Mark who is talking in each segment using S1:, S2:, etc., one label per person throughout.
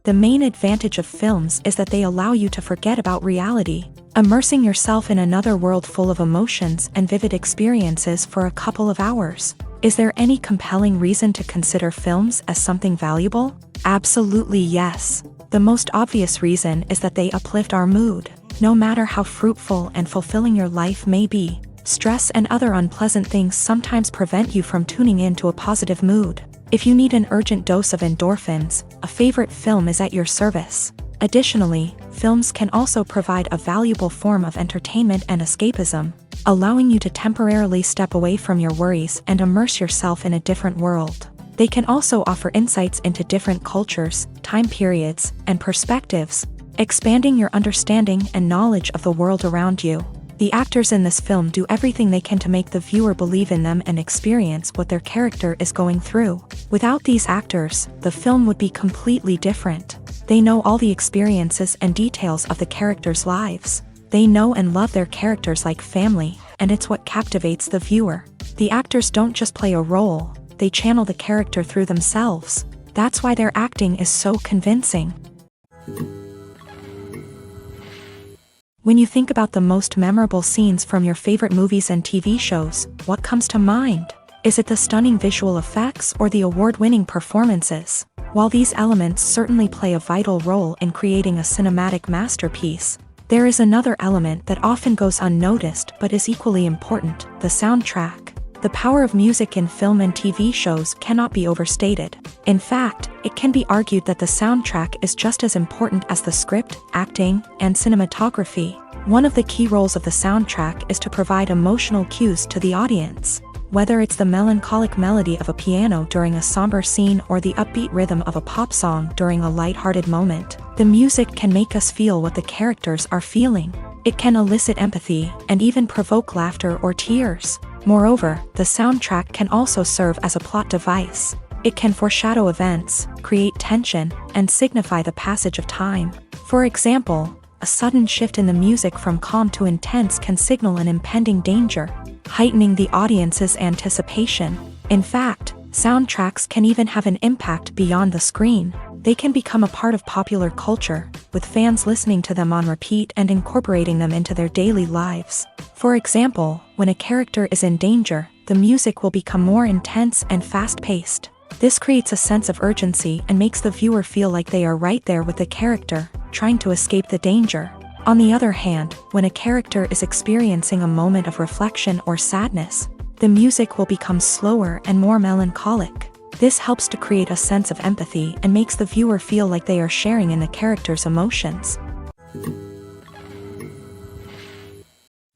S1: The main advantage of films is that they allow you to forget about reality, immersing yourself in another world full of emotions and vivid experiences for a couple of hours. Is there any compelling reason to consider films as something valuable? Absolutely yes. The most obvious reason is that they uplift our mood. No matter how fruitful and fulfilling your life may be, stress and other unpleasant things sometimes prevent you from tuning into a positive mood. If you need an urgent dose of endorphins, a favorite film is at your service. Additionally, films can also provide a valuable form of entertainment and escapism, allowing you to temporarily step away from your worries and immerse yourself in a different world. They can also offer insights into different cultures, time periods, and perspectives, expanding your understanding and knowledge of the world around you. The actors in this film do everything they can to make the viewer believe in them and experience what their character is going through. Without these actors, the film would be completely different. They know all the experiences and details of the characters' lives. They know and love their characters like family, and it's what captivates the viewer. The actors don't just play a role, they channel the character through themselves. That's why their acting is so convincing. When you think about the most memorable scenes from your favorite movies and TV shows, what comes to mind? Is it the stunning visual effects or the award-winning performances? While these elements certainly play a vital role in creating a cinematic masterpiece, there is another element that often goes unnoticed but is equally important: the soundtrack. The power of music in film and TV shows cannot be overstated. In fact, it can be argued that the soundtrack is just as important as the script, acting, and cinematography. One of the key roles of the soundtrack is to provide emotional cues to the audience. Whether it's the melancholic melody of a piano during a somber scene or the upbeat rhythm of a pop song during a lighthearted moment, the music can make us feel what the characters are feeling. It can elicit empathy and even provoke laughter or tears. Moreover, the soundtrack can also serve as a plot device. It can foreshadow events, create tension, and signify the passage of time. For example, a sudden shift in the music from calm to intense can signal an impending danger, heightening the audience's anticipation. In fact, soundtracks can even have an impact beyond the screen. They can become a part of popular culture, with fans listening to them on repeat and incorporating them into their daily lives. For example, when a character is in danger, the music will become more intense and fast-paced. This creates a sense of urgency and makes the viewer feel like they are right there with the character, trying to escape the danger. On the other hand, when a character is experiencing a moment of reflection or sadness, the music will become slower and more melancholic. This helps to create a sense of empathy and makes the viewer feel like they are sharing in the character's emotions.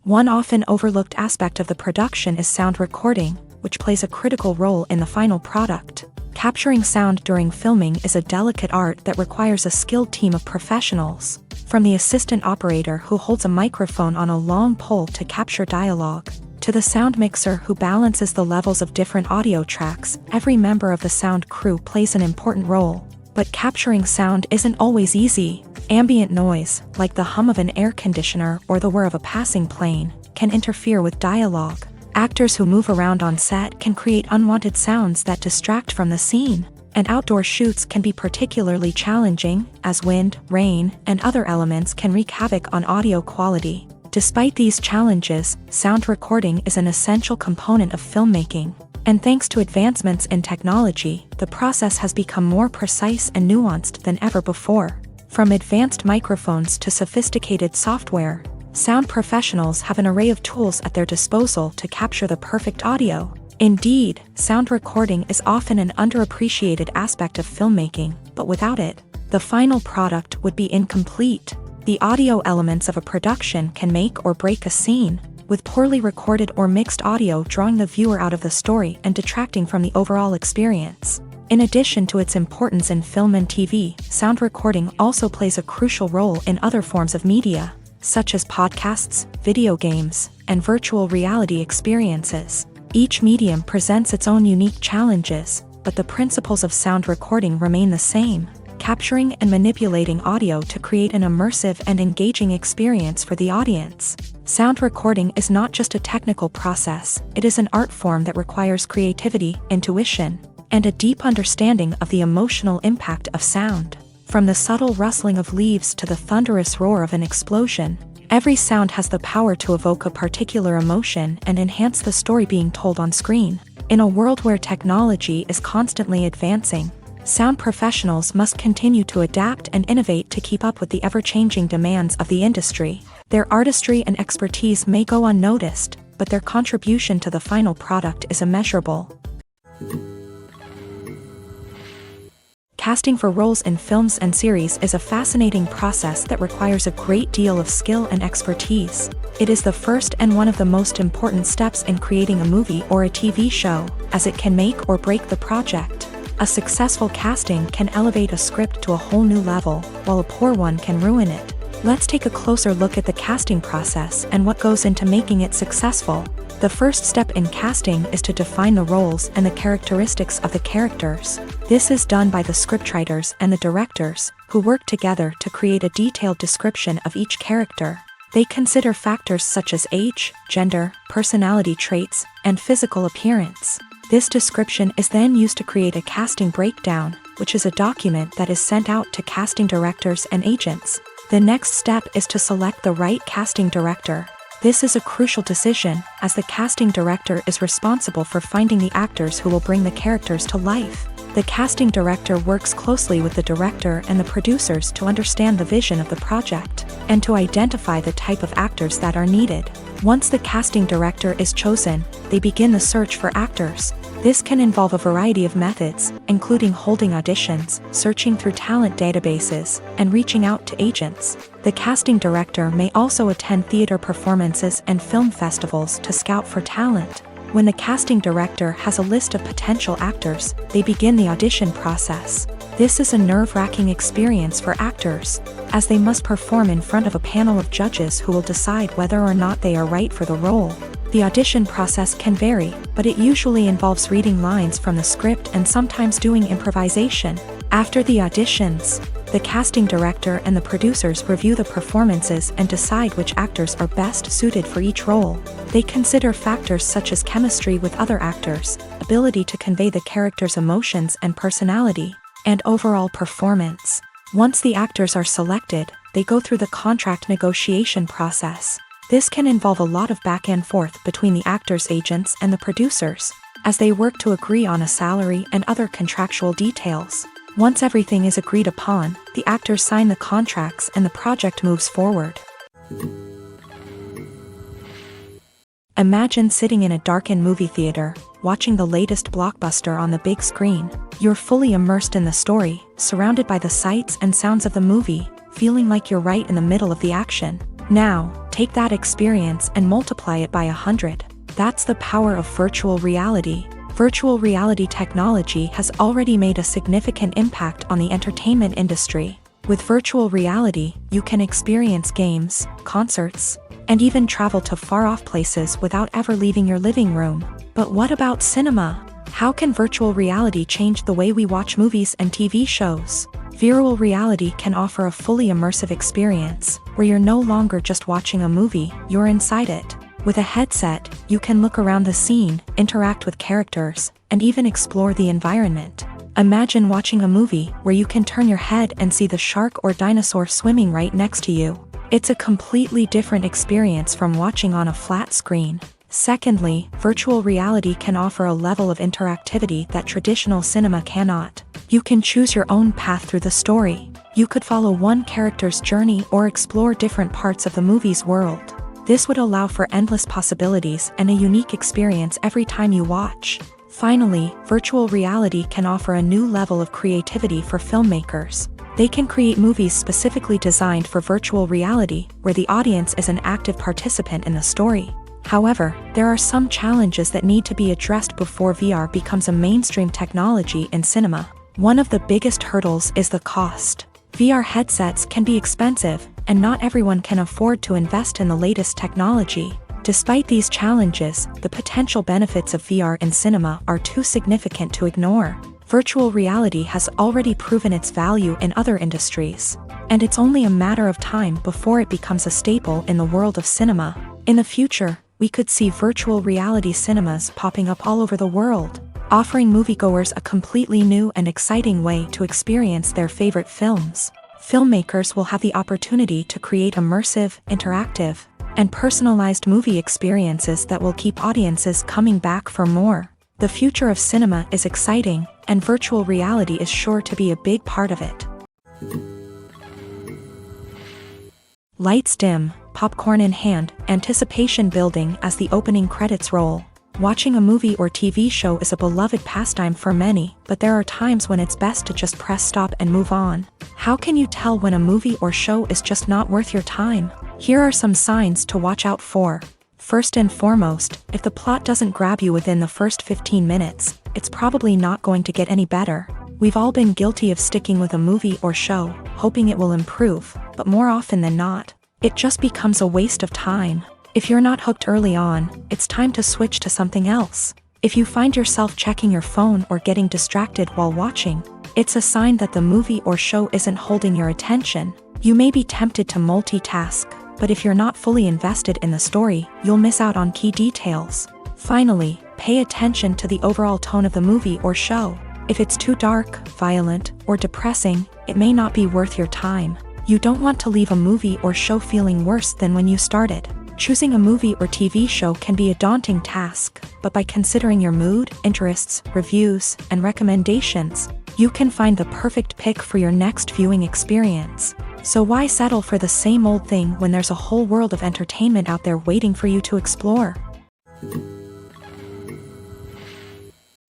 S1: One often overlooked aspect of the production is sound recording, which plays a critical role in the final product. Capturing sound during filming is a delicate art that requires a skilled team of professionals. From the assistant operator who holds a microphone on a long pole to capture dialogue, to the sound mixer who balances the levels of different audio tracks, every member of the sound crew plays an important role. But capturing sound isn't always easy. Ambient noise, like the hum of an air conditioner or the whir of a passing plane, can interfere with dialogue. Actors who move around on set can create unwanted sounds that distract from the scene. And outdoor shoots can be particularly challenging, as wind, rain, and other elements can wreak havoc on audio quality. Despite these challenges, sound recording is an essential component of filmmaking. And thanks to advancements in technology, the process has become more precise and nuanced than ever before. From advanced microphones to sophisticated software, sound professionals have an array of tools at their disposal to capture the perfect audio. Indeed, sound recording is often an underappreciated aspect of filmmaking, but without it, the final product would be incomplete. The audio elements of a production can make or break a scene, with poorly recorded or mixed audio drawing the viewer out of the story and detracting from the overall experience. In addition to its importance in film and TV, sound recording also plays a crucial role in other forms of media, such as podcasts, video games, and virtual reality experiences. Each medium presents its own unique challenges, but the principles of sound recording remain the same: capturing and manipulating audio to create an immersive and engaging experience for the audience. Sound recording is not just a technical process, it is an art form that requires creativity, intuition, and a deep understanding of the emotional impact of sound. From the subtle rustling of leaves to the thunderous roar of an explosion, every sound has the power to evoke a particular emotion and enhance the story being told on screen. In a world where technology is constantly advancing, sound professionals must continue to adapt and innovate to keep up with the ever-changing demands of the industry. Their artistry and expertise may go unnoticed, but their contribution to the final product is immeasurable. Casting for roles in films and series is a fascinating process that requires a great deal of skill and expertise. It is the first and one of the most important steps in creating a movie or a TV show, as it can make or break the project. A successful casting can elevate a script to a whole new level, while a poor one can ruin it. Let's take a closer look at the casting process and what goes into making it successful. The first step in casting is to define the roles and the characteristics of the characters. This is done by the scriptwriters and the directors, who work together to create a detailed description of each character. They consider factors such as age, gender, personality traits, and physical appearance. This description is then used to create a casting breakdown, which is a document that is sent out to casting directors and agents. The next step is to select the right casting director. This is a crucial decision, as the casting director is responsible for finding the actors who will bring the characters to life. The casting director works closely with the director and the producers to understand the vision of the project, and to identify the type of actors that are needed. Once the casting director is chosen, they begin the search for actors. This can involve a variety of methods, including holding auditions, searching through talent databases, and reaching out to agents. The casting director may also attend theater performances and film festivals to scout for talent. When the casting director has a list of potential actors, they begin the audition process. This is a nerve-wracking experience for actors, as they must perform in front of a panel of judges who will decide whether or not they are right for the role. The audition process can vary, but it usually involves reading lines from the script and sometimes doing improvisation. After the auditions, the casting director and the producers review the performances and decide which actors are best suited for each role. They consider factors such as chemistry with other actors, ability to convey the character's emotions and personality, and overall performance. Once the actors are selected, they go through the contract negotiation process. This can involve a lot of back and forth between the actors' agents and the producers, as they work to agree on a salary and other contractual details. Once everything is agreed upon, the actors sign the contracts and the project moves forward. Imagine sitting in a darkened movie theater, watching the latest blockbuster on the big screen. You're fully immersed in the story, surrounded by the sights and sounds of the movie, feeling like you're right in the middle of the action. Now, take that experience and multiply it by 100. That's the power of virtual reality. Virtual reality technology has already made a significant impact on the entertainment industry. With virtual reality, you can experience games, concerts, and even travel to far-off places without ever leaving your living room. But what about cinema? How can virtual reality change the way we watch movies and TV shows? Virtual reality can offer a fully immersive experience, where you're no longer just watching a movie, you're inside it. With a headset, you can look around the scene, interact with characters, and even explore the environment. Imagine watching a movie where you can turn your head and see the shark or dinosaur swimming right next to you. It's a completely different experience from watching on a flat screen. Secondly, virtual reality can offer a level of interactivity that traditional cinema cannot. You can choose your own path through the story. You could follow one character's journey or explore different parts of the movie's world. This would allow for endless possibilities and a unique experience every time you watch. Finally, virtual reality can offer a new level of creativity for filmmakers. They can create movies specifically designed for virtual reality, where the audience is an active participant in the story. However, there are some challenges that need to be addressed before VR becomes a mainstream technology in cinema. One of the biggest hurdles is the cost. VR headsets can be expensive, and not everyone can afford to invest in the latest technology. Despite these challenges, the potential benefits of VR in cinema are too significant to ignore. Virtual reality has already proven its value in other industries, and it's only a matter of time before it becomes a staple in the world of cinema. In the future, we could see virtual reality cinemas popping up all over the world. offering moviegoers a completely new and exciting way to experience their favorite films. Filmmakers will have the opportunity to create immersive, interactive, and personalized movie experiences that will keep audiences coming back for more. The future of cinema is exciting, and virtual reality is sure to be a big part of it. Lights dim, popcorn in hand, anticipation building as the opening credits roll. Watching a movie or TV show is a beloved pastime for many, but there are times when it's best to just press stop and move on. How can you tell when a movie or show is just not worth your time? Here are some signs to watch out for. First and foremost, if the plot doesn't grab you within the first 15 minutes, it's probably not going to get any better. We've all been guilty of sticking with a movie or show, hoping it will improve, but more often than not, it just becomes a waste of time. If you're not hooked early on, it's time to switch to something else. If you find yourself checking your phone or getting distracted while watching, it's a sign that the movie or show isn't holding your attention. You may be tempted to multitask, but if you're not fully invested in the story, you'll miss out on key details. Finally, pay attention to the overall tone of the movie or show. If it's too dark, violent, or depressing, it may not be worth your time. You don't want to leave a movie or show feeling worse than when you started. Choosing a movie or TV show can be a daunting task, but by considering your mood, interests, reviews, and recommendations, you can find the perfect pick for your next viewing experience. So why settle for the same old thing when there's a whole world of entertainment out there waiting for you to explore?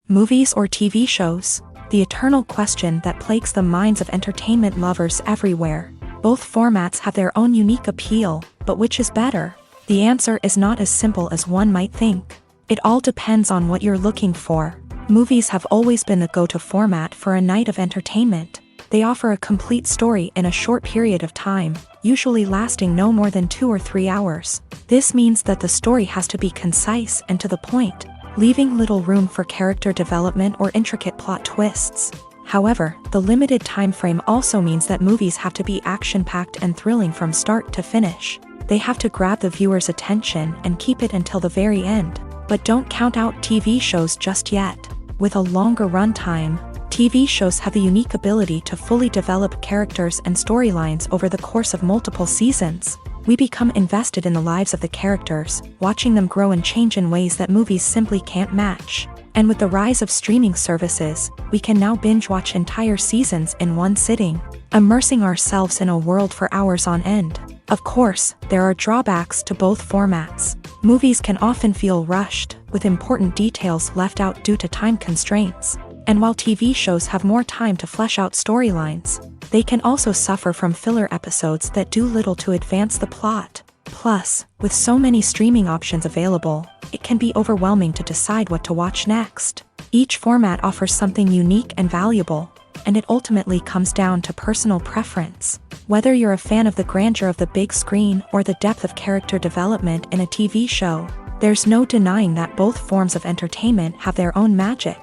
S1: Movies or TV shows? The eternal question that plagues the minds of entertainment lovers everywhere. Both formats have their own unique appeal, but which is better? The answer is not as simple as one might think. It all depends on what you're looking for. Movies have always been the go-to format for a night of entertainment. They offer a complete story in a short period of time, usually lasting no more than 2 or 3 hours. This means that the story has to be concise and to the point, leaving little room for character development or intricate plot twists. However, the limited time frame also means that movies have to be action-packed and thrilling from start to finish. They have to grab the viewer's attention and keep it until the very end. But don't count out TV shows just yet. With a longer runtime, TV shows have the unique ability to fully develop characters and storylines over the course of multiple seasons. We become invested in the lives of the characters, watching them grow and change in ways that movies simply can't match. And with the rise of streaming services, we can now binge-watch entire seasons in one sitting, immersing ourselves in a world for hours on end. Of course, there are drawbacks to both formats. Movies can often feel rushed, with important details left out due to time constraints. And while TV shows have more time to flesh out storylines, they can also suffer from filler episodes that do little to advance the plot. Plus, with so many streaming options available, it can be overwhelming to decide what to watch next. Each format offers something unique and valuable, and it ultimately comes down to personal preference. Whether you're a fan of the grandeur of the big screen or the depth of character development in a TV show, there's no denying that both forms of entertainment have their own magic.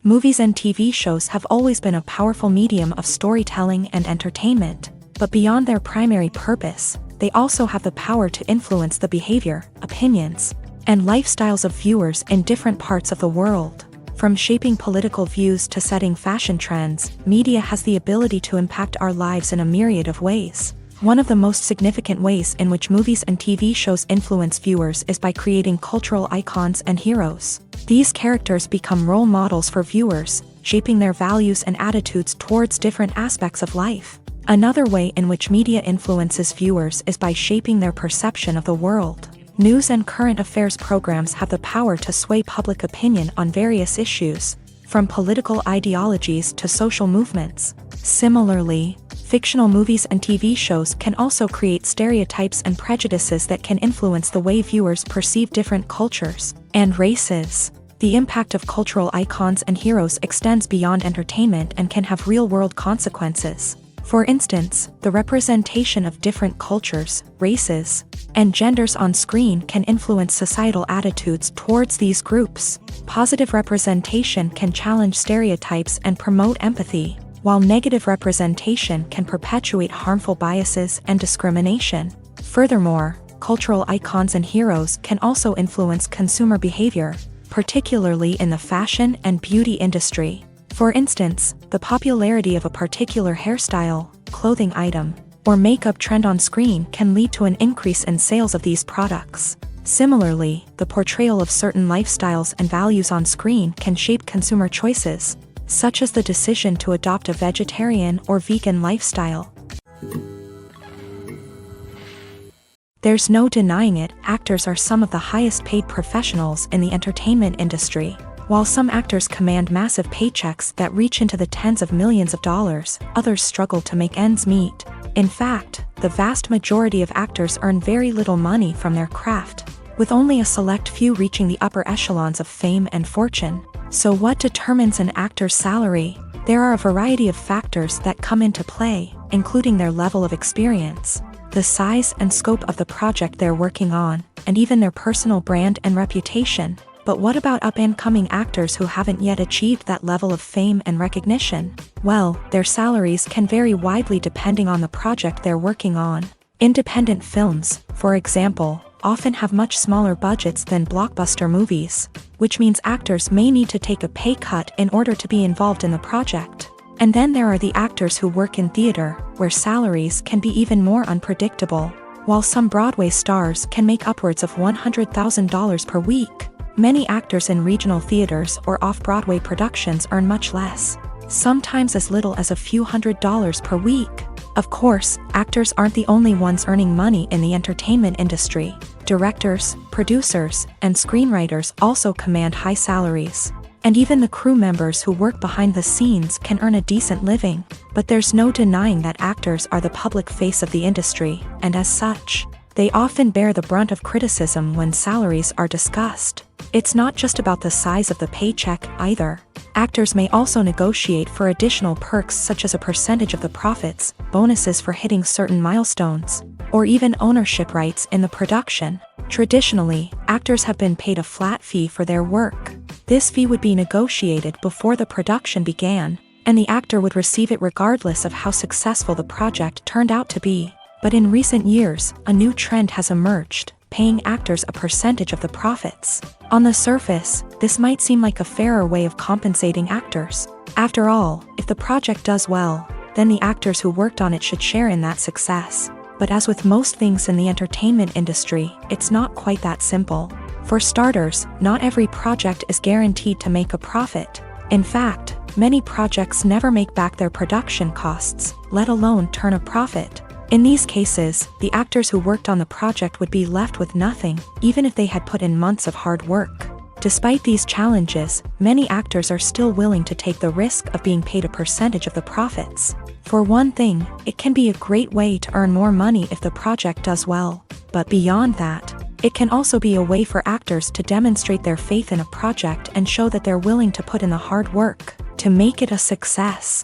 S1: Movies and TV shows have always been a powerful medium of storytelling and entertainment, but beyond their primary purpose, they also have the power to influence the behavior, opinions, and lifestyles of viewers in different parts of the world. From shaping political views to setting fashion trends, media has the ability to impact our lives in a myriad of ways. One of the most significant ways in which movies and TV shows influence viewers is by creating cultural icons and heroes. These characters become role models for viewers, shaping their values and attitudes towards different aspects of life. Another way in which media influences viewers is by shaping their perception of the world. News and current affairs programs have the power to sway public opinion on various issues, from political ideologies to social movements. Similarly, fictional movies and TV shows can also create stereotypes and prejudices that can influence the way viewers perceive different cultures and races. The impact of cultural icons and heroes extends beyond entertainment and can have real-world consequences. For instance, the representation of different cultures, races, and genders on screen can influence societal attitudes towards these groups. Positive representation can challenge stereotypes and promote empathy, while negative representation can perpetuate harmful biases and discrimination. Furthermore, cultural icons and heroes can also influence consumer behavior, particularly in the fashion and beauty industry. For instance, the popularity of a particular hairstyle, clothing item, or makeup trend on screen can lead to an increase in sales of these products. Similarly, the portrayal of certain lifestyles and values on screen can shape consumer choices, such as the decision to adopt a vegetarian or vegan lifestyle. There's no denying it, actors are some of the highest paid professionals in the entertainment industry. While some actors command massive paychecks that reach into the tens of millions of dollars, others struggle to make ends meet. In fact, the vast majority of actors earn very little money from their craft, with only a select few reaching the upper echelons of fame and fortune. So what determines an actor's salary? There are a variety of factors that come into play, including their level of experience, the size and scope of the project they're working on, and even their personal brand and reputation. But what about up-and-coming actors who haven't yet achieved that level of fame and recognition? Well, their salaries can vary widely depending on the project they're working on. Independent films, for example, often have much smaller budgets than blockbuster movies, which means actors may need to take a pay cut in order to be involved in the project. And then there are the actors who work in theater, where salaries can be even more unpredictable. While some Broadway stars can make upwards of $100,000 per week, many actors in regional theaters or off-Broadway productions earn much less, sometimes as little as a few $100s per week. Of course, actors aren't the only ones earning money in the entertainment industry. Directors, producers, and screenwriters also command high salaries. And even the crew members who work behind the scenes can earn a decent living. But there's no denying that actors are the public face of the industry, and as such, they often bear the brunt of criticism when salaries are discussed. It's not just about the size of the paycheck, either. Actors may also negotiate for additional perks such as a percentage of the profits, bonuses for hitting certain milestones, or even ownership rights in the production. Traditionally, actors have been paid a flat fee for their work. This fee would be negotiated before the production began, and the actor would receive it regardless of how successful the project turned out to be. But in recent years, a new trend has emerged, paying actors a percentage of the profits. On the surface, this might seem like a fairer way of compensating actors. After all, if the project does well, then the actors who worked on it should share in that success. But as with most things in the entertainment industry, it's not quite that simple. For starters, not every project is guaranteed to make a profit. In fact, many projects never make back their production costs, let alone turn a profit. In these cases, the actors who worked on the project would be left with nothing, even if they had put in months of hard work. Despite these challenges, many actors are still willing to take the risk of being paid a percentage of the profits. For one thing, it can be a great way to earn more money if the project does well. But beyond that, it can also be a way for actors to demonstrate their faith in a project and show that they're willing to put in the hard work to make it a success.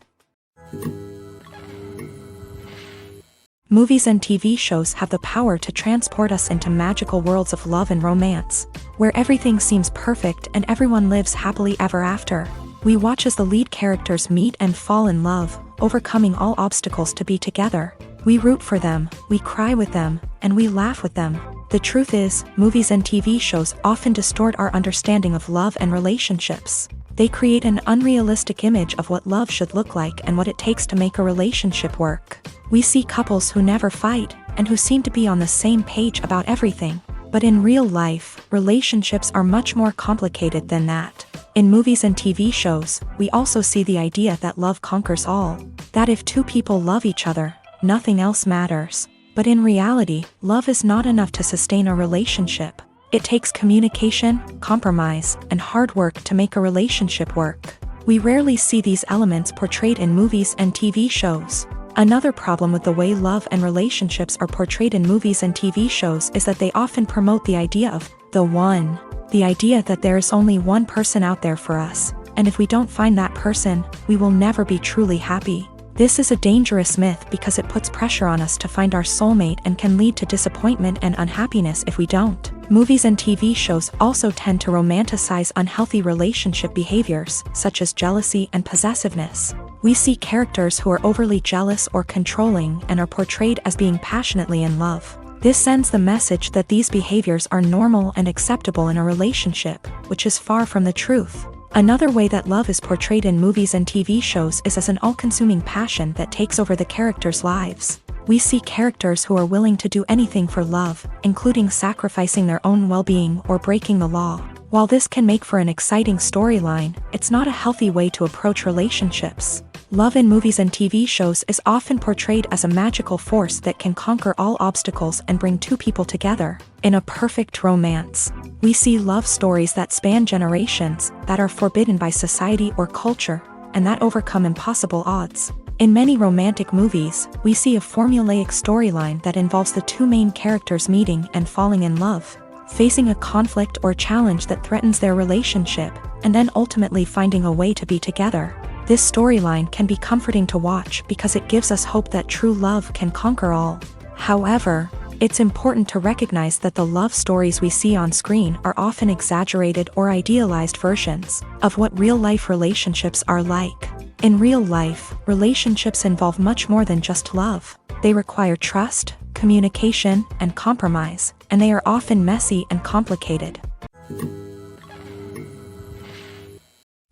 S1: Movies and TV shows have the power to transport us into magical worlds of love and romance, where everything seems perfect and everyone lives happily ever after. We watch as the lead characters meet and fall in love, overcoming all obstacles to be together. We root for them, we cry with them, and we laugh with them. The truth is, movies and TV shows often distort our understanding of love and relationships. They create an unrealistic image of what love should look like and what it takes to make a relationship work. We see couples who never fight, and who seem to be on the same page about everything. But in real life, relationships are much more complicated than that. In movies and TV shows, we also see the idea that love conquers all. That if two people love each other, nothing else matters. But in reality, love is not enough to sustain a relationship. It takes communication, compromise, and hard work to make a relationship work. We rarely see these elements portrayed in movies and TV shows. Another problem with the way love and relationships are portrayed in movies and TV shows is that they often promote the idea of the one. The idea that there is only one person out there for us, and if we don't find that person, we will never be truly happy. This is a dangerous myth because it puts pressure on us to find our soulmate and can lead to disappointment and unhappiness if we don't. Movies and TV shows also tend to romanticize unhealthy relationship behaviors, such as jealousy and possessiveness. We see characters who are overly jealous or controlling and are portrayed as being passionately in love. This sends the message that these behaviors are normal and acceptable in a relationship, which is far from the truth. Another way that love is portrayed in movies and TV shows is as an all-consuming passion that takes over the characters' lives. We see characters who are willing to do anything for love, including sacrificing their own well-being or breaking the law. While this can make for an exciting storyline, it's not a healthy way to approach relationships. Love in movies and TV shows is often portrayed as a magical force that can conquer all obstacles and bring two people together in a perfect romance. We see love stories that span generations, that are forbidden by society or culture, and that overcome impossible odds. In many romantic movies, we see a formulaic storyline that involves the two main characters meeting and falling in love, facing a conflict or challenge that threatens their relationship, and then ultimately finding a way to be together. This storyline can be comforting to watch because it gives us hope that true love can conquer all. However, it's important to recognize that the love stories we see on screen are often exaggerated or idealized versions of what real-life relationships are like. In real life, relationships involve much more than just love. They require trust, communication, and compromise, and they are often messy and complicated.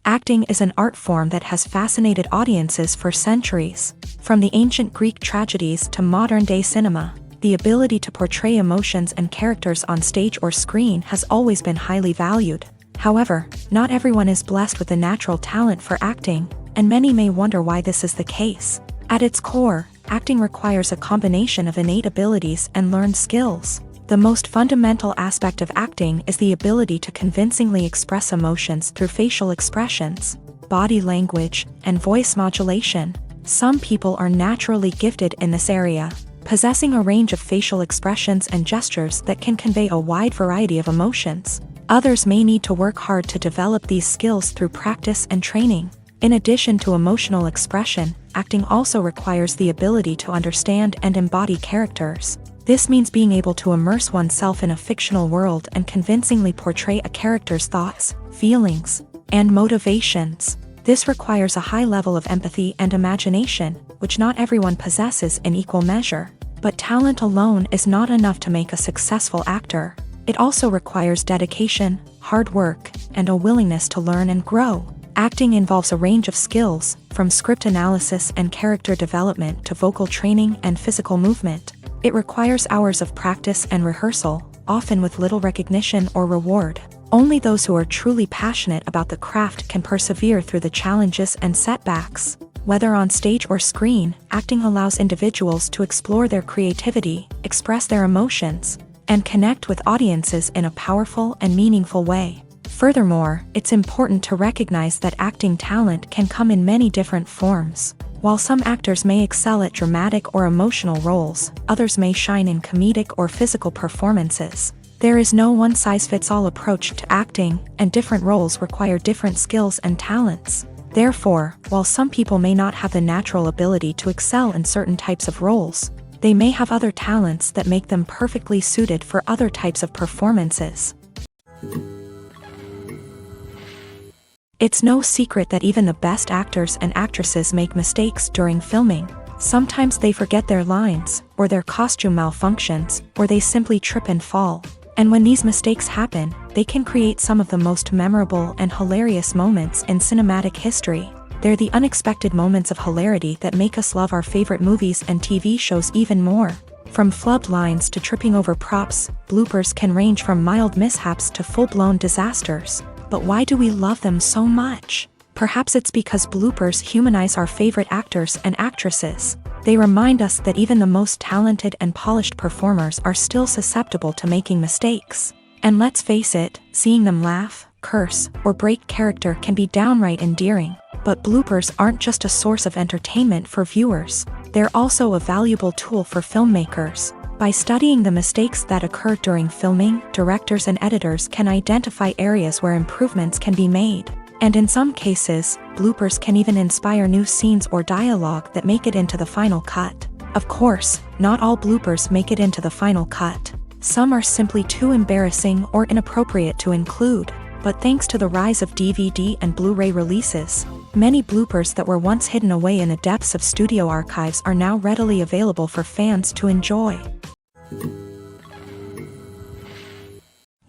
S1: Acting is an art form that has fascinated audiences for centuries. From the ancient Greek tragedies to modern-day cinema, the ability to portray emotions and characters on stage or screen has always been highly valued. However, not everyone is blessed with the natural talent for acting, and many may wonder why this is the case. At its core, acting requires a combination of innate abilities and learned skills. The most fundamental aspect of acting is the ability to convincingly express emotions through facial expressions, body language, and voice modulation. Some people are naturally gifted in this area, possessing a range of facial expressions and gestures that can convey a wide variety of emotions. Others may need to work hard to develop these skills through practice and training. In addition to emotional expression, acting also requires the ability to understand and embody characters. This means being able to immerse oneself in a fictional world and convincingly portray a character's thoughts, feelings, and motivations. This requires a high level of empathy and imagination, which not everyone possesses in equal measure. But talent alone is not enough to make a successful actor. It also requires dedication, hard work, and a willingness to learn and grow. Acting involves a range of skills, from script analysis and character development to vocal training and physical movement. It requires hours of practice and rehearsal, often with little recognition or reward. Only those who are truly passionate about the craft can persevere through the challenges and setbacks. Whether on stage or screen, acting allows individuals to explore their creativity, express their emotions, and connect with audiences in a powerful and meaningful way. Furthermore, it's important to recognize that acting talent can come in many different forms. While some actors may excel at dramatic or emotional roles, others may shine in comedic or physical performances. There is no one-size-fits-all approach to acting, and different roles require different skills and talents. Therefore, while some people may not have the natural ability to excel in certain types of roles, they may have other talents that make them perfectly suited for other types of performances. It's no secret that even the best actors and actresses make mistakes during filming. Sometimes they forget their lines, or their costume malfunctions, or they simply trip and fall. And when these mistakes happen, they can create some of the most memorable and hilarious moments in cinematic history. They're the unexpected moments of hilarity that make us love our favorite movies and TV shows even more. From flubbed lines to tripping over props, bloopers can range from mild mishaps to full-blown disasters. But why do we love them so much? Perhaps it's because bloopers humanize our favorite actors and actresses. They remind us that even the most talented and polished performers are still susceptible to making mistakes. And let's face it, seeing them laugh, curse, or break character can be downright endearing. But bloopers aren't just a source of entertainment for viewers. They're also a valuable tool for filmmakers. By studying the mistakes that occur during filming, directors and editors can identify areas where improvements can be made. And in some cases, bloopers can even inspire new scenes or dialogue that make it into the final cut. Of course, not all bloopers make it into the final cut. Some are simply too embarrassing or inappropriate to include. But thanks to the rise of DVD and Blu-ray releases, many bloopers that were once hidden away in the depths of studio archives are now readily available for fans to enjoy.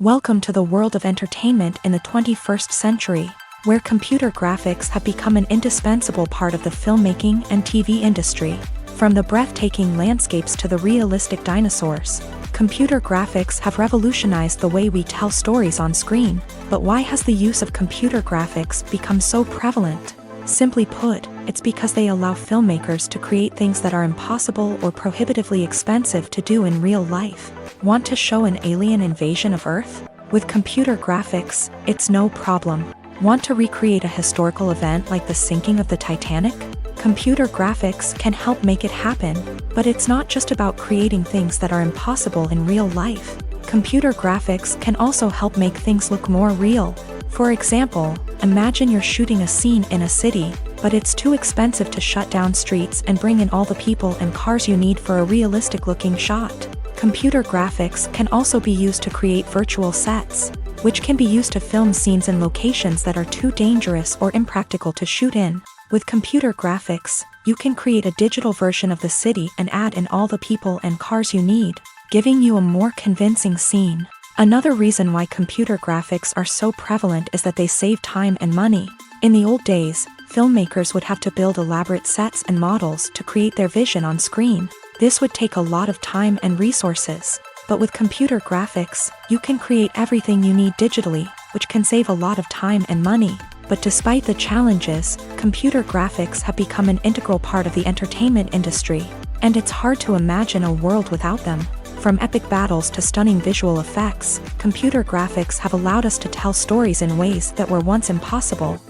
S1: Welcome to the world of entertainment in the 21st century, where computer graphics have become an indispensable part of the filmmaking and TV industry. From the breathtaking landscapes to the realistic dinosaurs, computer graphics have revolutionized the way we tell stories on screen. But why has the use of computer graphics become so prevalent? Simply put, it's because they allow filmmakers to create things that are impossible or prohibitively expensive to do in real life. Want to show an alien invasion of Earth? With computer graphics, it's no problem. Want to recreate a historical event like the sinking of the Titanic? Computer graphics can help make it happen, but it's not just about creating things that are impossible in real life. Computer graphics can also help make things look more real. For example, imagine you're shooting a scene in a city, but it's too expensive to shut down streets and bring in all the people and cars you need for a realistic-looking shot. Computer graphics can also be used to create virtual sets, which can be used to film scenes in locations that are too dangerous or impractical to shoot in. With computer graphics, you can create a digital version of the city and add in all the people and cars you need, giving you a more convincing scene. Another reason why computer graphics are so prevalent is that they save time and money. In the old days, filmmakers would have to build elaborate sets and models to create their vision on screen. This would take a lot of time and resources. But with computer graphics, you can create everything you need digitally, which can save a lot of time and money. But despite the challenges, computer graphics have become an integral part of the entertainment industry, and it's hard to imagine a world without them. From epic battles to stunning visual effects, computer graphics have allowed us to tell stories in ways that were once impossible.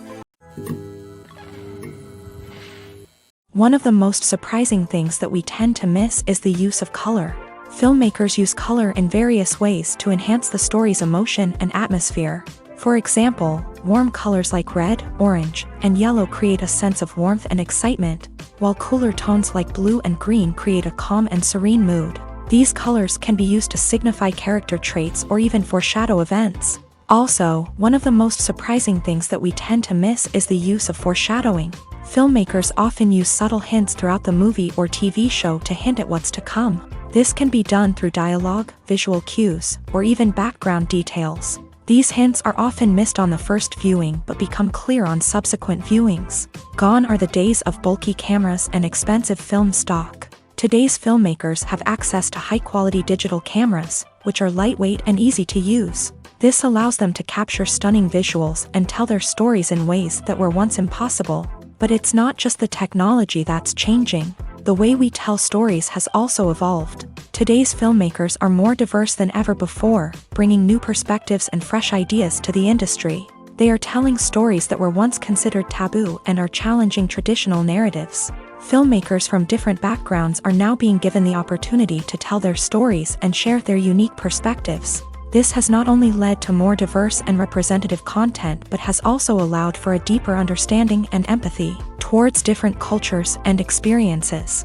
S1: One of the most surprising things that we tend to miss is the use of color. Filmmakers use color in various ways to enhance the story's emotion and atmosphere. For example, warm colors like red, orange, and yellow create a sense of warmth and excitement, while cooler tones like blue and green create a calm and serene mood. These colors can be used to signify character traits or even foreshadow events. Also, one of the most surprising things that we tend to miss is the use of foreshadowing. Filmmakers often use subtle hints throughout the movie or TV show to hint at what's to come. This can be done through dialogue, visual cues, or even background details. These hints are often missed on the first viewing but become clear on subsequent viewings. Gone are the days of bulky cameras and expensive film stock. Today's filmmakers have access to high-quality digital cameras, which are lightweight and easy to use. This allows them to capture stunning visuals and tell their stories in ways that were once impossible. But it's not just the technology that's changing. The way we tell stories has also evolved. Today's filmmakers are more diverse than ever before, bringing new perspectives and fresh ideas to the industry. They are telling stories that were once considered taboo and are challenging traditional narratives. Filmmakers from different backgrounds are now being given the opportunity to tell their stories and share their unique perspectives. This has not only led to more diverse and representative content but has also allowed for a deeper understanding and empathy towards different cultures and experiences.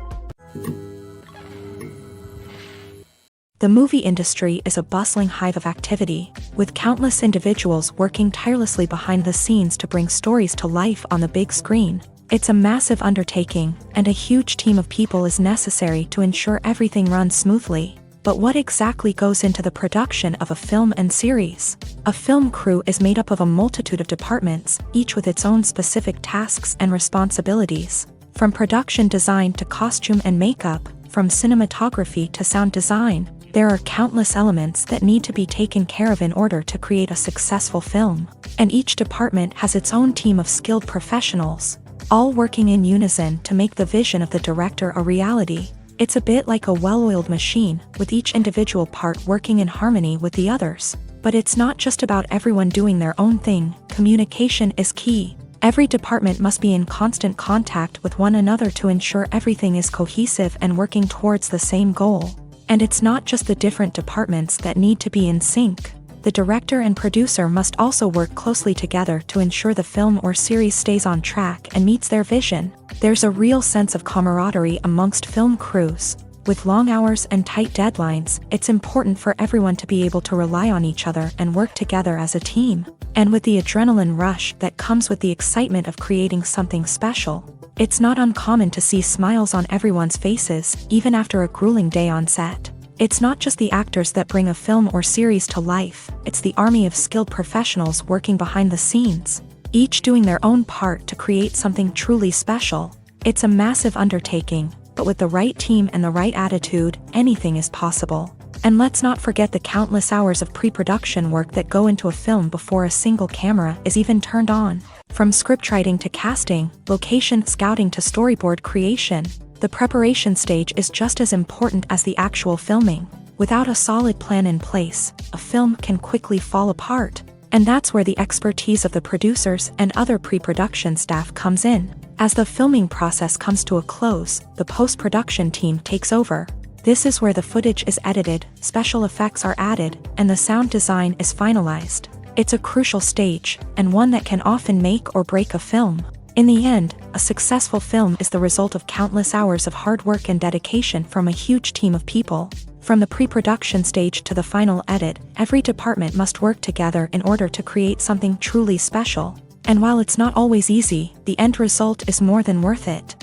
S1: The movie industry is a bustling hive of activity, with countless individuals working tirelessly behind the scenes to bring stories to life on the big screen. It's a massive undertaking, and a huge team of people is necessary to ensure everything runs smoothly. But what exactly goes into the production of a film and series? A film crew is made up of a multitude of departments, each with its own specific tasks and responsibilities. From production design to costume and makeup, from cinematography to sound design, there are countless elements that need to be taken care of in order to create a successful film. And each department has its own team of skilled professionals, all working in unison to make the vision of the director a reality. It's a bit like a well-oiled machine, with each individual part working in harmony with the others. But it's not just about everyone doing their own thing. Communication is key. Every department must be in constant contact with one another to ensure everything is cohesive and working towards the same goal. And it's not just the different departments that need to be in sync. The director and producer must also work closely together to ensure the film or series stays on track and meets their vision. There's a real sense of camaraderie amongst film crews. With long hours and tight deadlines, it's important for everyone to be able to rely on each other and work together as a team. And with the adrenaline rush that comes with the excitement of creating something special, it's not uncommon to see smiles on everyone's faces, even after a grueling day on set. It's not just the actors that bring a film or series to life, it's the army of skilled professionals working behind the scenes, each doing their own part to create something truly special. It's a massive undertaking, but with the right team and the right attitude, anything is possible. And let's not forget the countless hours of pre-production work that go into a film before a single camera is even turned on. From scriptwriting to casting, location scouting to storyboard creation, the preparation stage is just as important as the actual filming. Without a solid plan in place, a film can quickly fall apart. And that's where the expertise of the producers and other pre-production staff comes in. As the filming process comes to a close, the post-production team takes over. This is where the footage is edited, special effects are added, and the sound design is finalized. It's a crucial stage, and one that can often make or break a film. In the end, a successful film is the result of countless hours of hard work and dedication from a huge team of people. From the pre-production stage to the final edit, every department must work together in order to create something truly special. And while it's not always easy, the end result is more than worth it.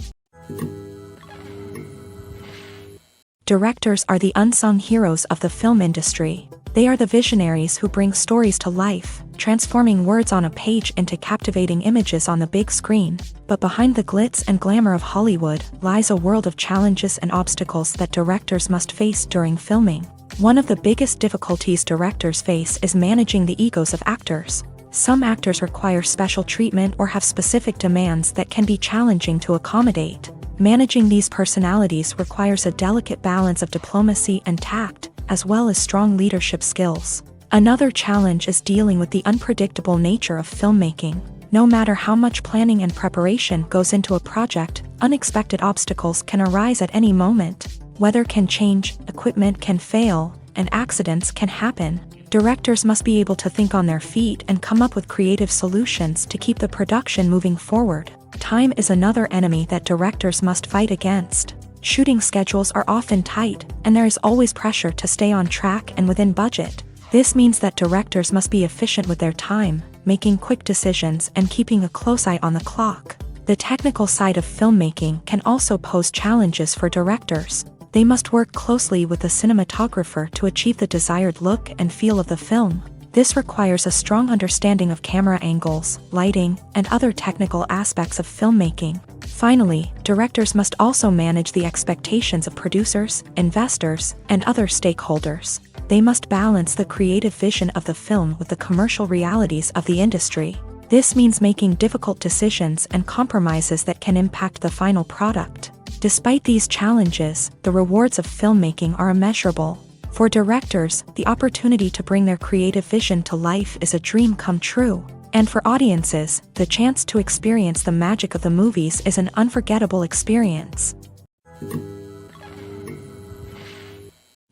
S1: Directors are the unsung heroes of the film industry. They are the visionaries who bring stories to life, transforming words on a page into captivating images on the big screen. But behind the glitz and glamour of Hollywood lies a world of challenges and obstacles that directors must face during filming. One of the biggest difficulties directors face is managing the egos of actors. Some actors require special treatment or have specific demands that can be challenging to accommodate. Managing these personalities requires a delicate balance of diplomacy and tact, as well as strong leadership skills. Another challenge is dealing with the unpredictable nature of filmmaking. No matter how much planning and preparation goes into a project, unexpected obstacles can arise at any moment. Weather can change, equipment can fail, and accidents can happen. Directors must be able to think on their feet and come up with creative solutions to keep the production moving forward. Time is another enemy that directors must fight against. Shooting schedules are often tight, and there is always pressure to stay on track and within budget. This means that directors must be efficient with their time, making quick decisions and keeping a close eye on the clock. The technical side of filmmaking can also pose challenges for directors. They must work closely with the cinematographer to achieve the desired look and feel of the film. This requires a strong understanding of camera angles, lighting, and other technical aspects of filmmaking. Finally, directors must also manage the expectations of producers, investors, and other stakeholders. They must balance the creative vision of the film with the commercial realities of the industry. This means making difficult decisions and compromises that can impact the final product. Despite these challenges, the rewards of filmmaking are immeasurable. For directors, the opportunity to bring their creative vision to life is a dream come true. And for audiences, the chance to experience the magic of the movies is an unforgettable experience.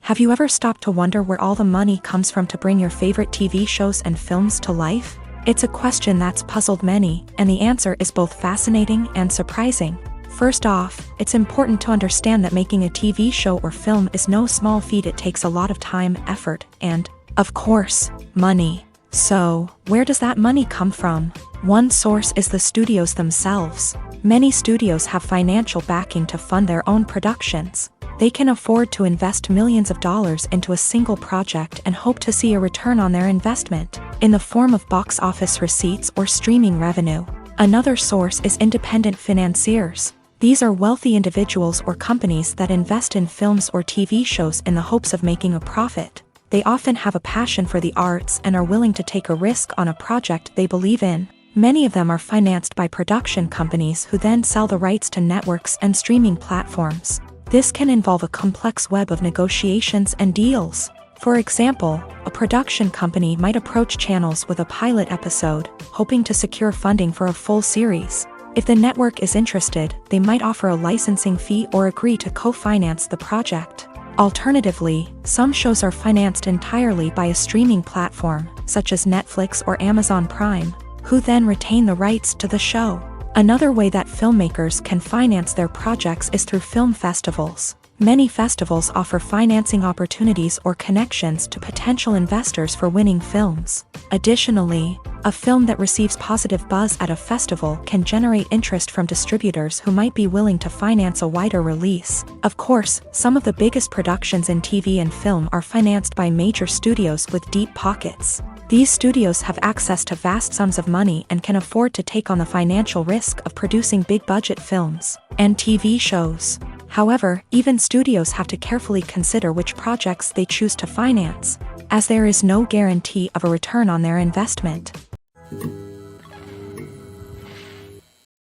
S1: Have you ever stopped to wonder where all the money comes from to bring your favorite TV shows and films to life? It's a question that's puzzled many, and the answer is both fascinating and surprising. First off, it's important to understand that making a TV show or film is no small feat. It takes a lot of time, effort, and, of course, money. So, where does that money come from? One source is the studios themselves. Many studios have financial backing to fund their own productions. They can afford to invest millions of dollars into a single project and hope to see a return on their investment, in the form of box office receipts or streaming revenue. Another source is independent financiers. These are wealthy individuals or companies that invest in films or TV shows in the hopes of making a profit. They often have a passion for the arts and are willing to take a risk on a project they believe in. Many of them are financed by production companies who then sell the rights to networks and streaming platforms. This can involve a complex web of negotiations and deals. For example, a production company might approach channels with a pilot episode, hoping to secure funding for a full series. If the network is interested, they might offer a licensing fee or agree to co-finance the project. Alternatively, some shows are financed entirely by a streaming platform, such as Netflix or Amazon Prime, who then retain the rights to the show. Another way that filmmakers can finance their projects is through film festivals. Many festivals offer financing opportunities or connections to potential investors for winning films. Additionally, a film that receives positive buzz at a festival can generate interest from distributors who might be willing to finance a wider release. Of course, some of the biggest productions in TV and film are financed by major studios with deep pockets. These studios have access to vast sums of money and can afford to take on the financial risk of producing big-budget films and TV shows. However, even studios have to carefully consider which projects they choose to finance, as there is no guarantee of a return on their investment.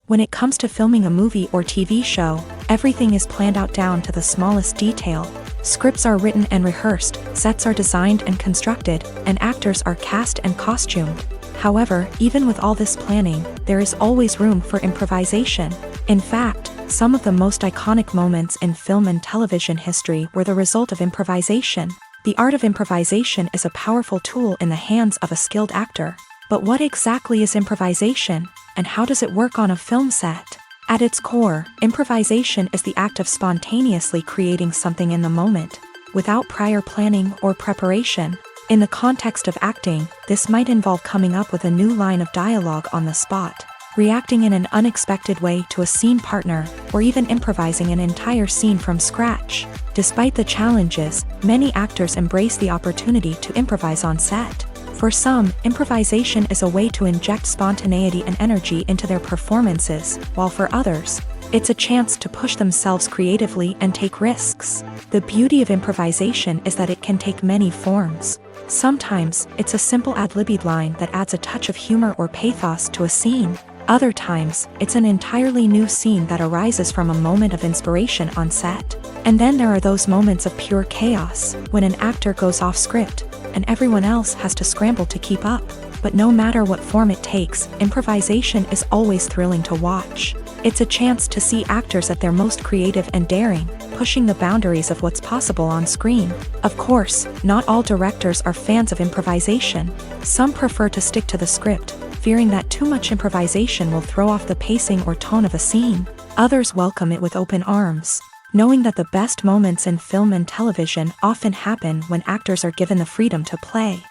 S1: When it comes to filming a movie or TV show, everything is planned out down to the smallest detail. Scripts are written and rehearsed, sets are designed and constructed, and actors are cast and costumed. However, even with all this planning, there is always room for improvisation. In fact, some of the most iconic moments in film and television history were the result of improvisation. The art of improvisation is a powerful tool in the hands of a skilled actor. But what exactly is improvisation, and how does it work on a film set? At its core, improvisation is the act of spontaneously creating something in the moment, without prior planning or preparation. In the context of acting, this might involve coming up with a new line of dialogue on the spot, reacting in an unexpected way to a scene partner, or even improvising an entire scene from scratch. Despite the challenges, many actors embrace the opportunity to improvise on set. For some, improvisation is a way to inject spontaneity and energy into their performances, while for others, it's a chance to push themselves creatively and take risks. The beauty of improvisation is that it can take many forms. Sometimes, it's a simple ad-libbed line that adds a touch of humor or pathos to a scene. Other times, it's an entirely new scene that arises from a moment of inspiration on set. And then there are those moments of pure chaos, when an actor goes off script, and everyone else has to scramble to keep up. But no matter what form it takes, improvisation is always thrilling to watch. It's a chance to see actors at their most creative and daring, pushing the boundaries of what's possible on screen. Of course, not all directors are fans of improvisation. Some prefer to stick to the script, fearing that too much improvisation will throw off the pacing or tone of a scene. Others welcome it with open arms, knowing that the best moments in film and television often happen when actors are given the freedom to play.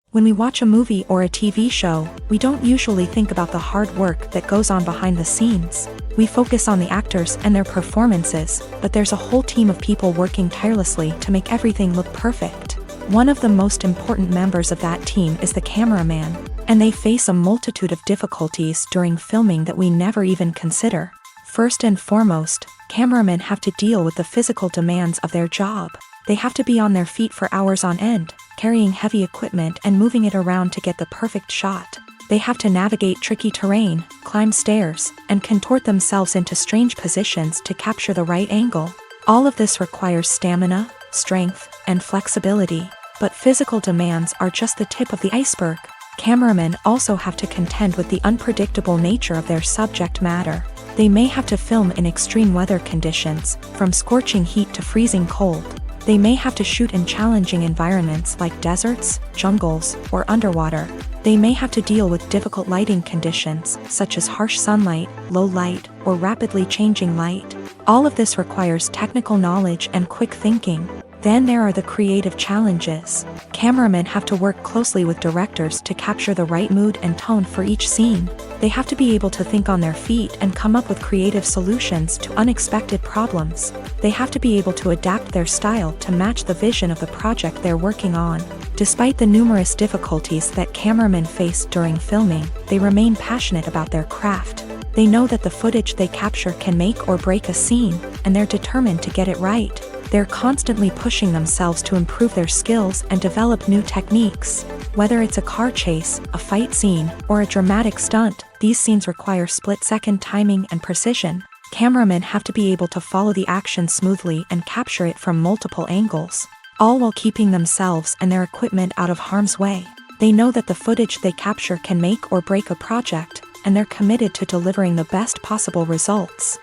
S1: When we watch a movie or a TV show, we don't usually think about the hard work that goes on behind the scenes. We focus on the actors and their performances, but there's a whole team of people working tirelessly to make everything look perfect. One of the most important members of that team is the cameraman, and they face a multitude of difficulties during filming that we never even consider. First and foremost, cameramen have to deal with the physical demands of their job. They have to be on their feet for hours on end, carrying heavy equipment and moving it around to get the perfect shot. They have to navigate tricky terrain, climb stairs, and contort themselves into strange positions to capture the right angle. All of this requires stamina, strength, and flexibility. But physical demands are just the tip of the iceberg. Cameramen also have to contend with the unpredictable nature of their subject matter. They may have to film in extreme weather conditions, from scorching heat to freezing cold. They may have to shoot in challenging environments like deserts, jungles, or underwater. They may have to deal with difficult lighting conditions, such as harsh sunlight, low light, or rapidly changing light. All of this requires technical knowledge and quick thinking. Then there are the creative challenges. Cameramen have to work closely with directors to capture the right mood and tone for each scene. They have to be able to think on their feet and come up with creative solutions to unexpected problems. They have to be able to adapt their style to match the vision of the project they're working on. Despite the numerous difficulties that cameramen face during filming, they remain passionate about their craft. They know that the footage they capture can make or break a scene, and they're determined to get it right. They're constantly pushing themselves to improve their skills and develop new techniques. Whether it's a car chase, a fight scene, or a dramatic stunt, these scenes require split-second timing and precision. Cameramen have to be able to follow the action smoothly and capture it from multiple angles, all while keeping themselves and their equipment out of harm's way. They know that the footage they capture can make or break a project, and they're committed to delivering the best possible results.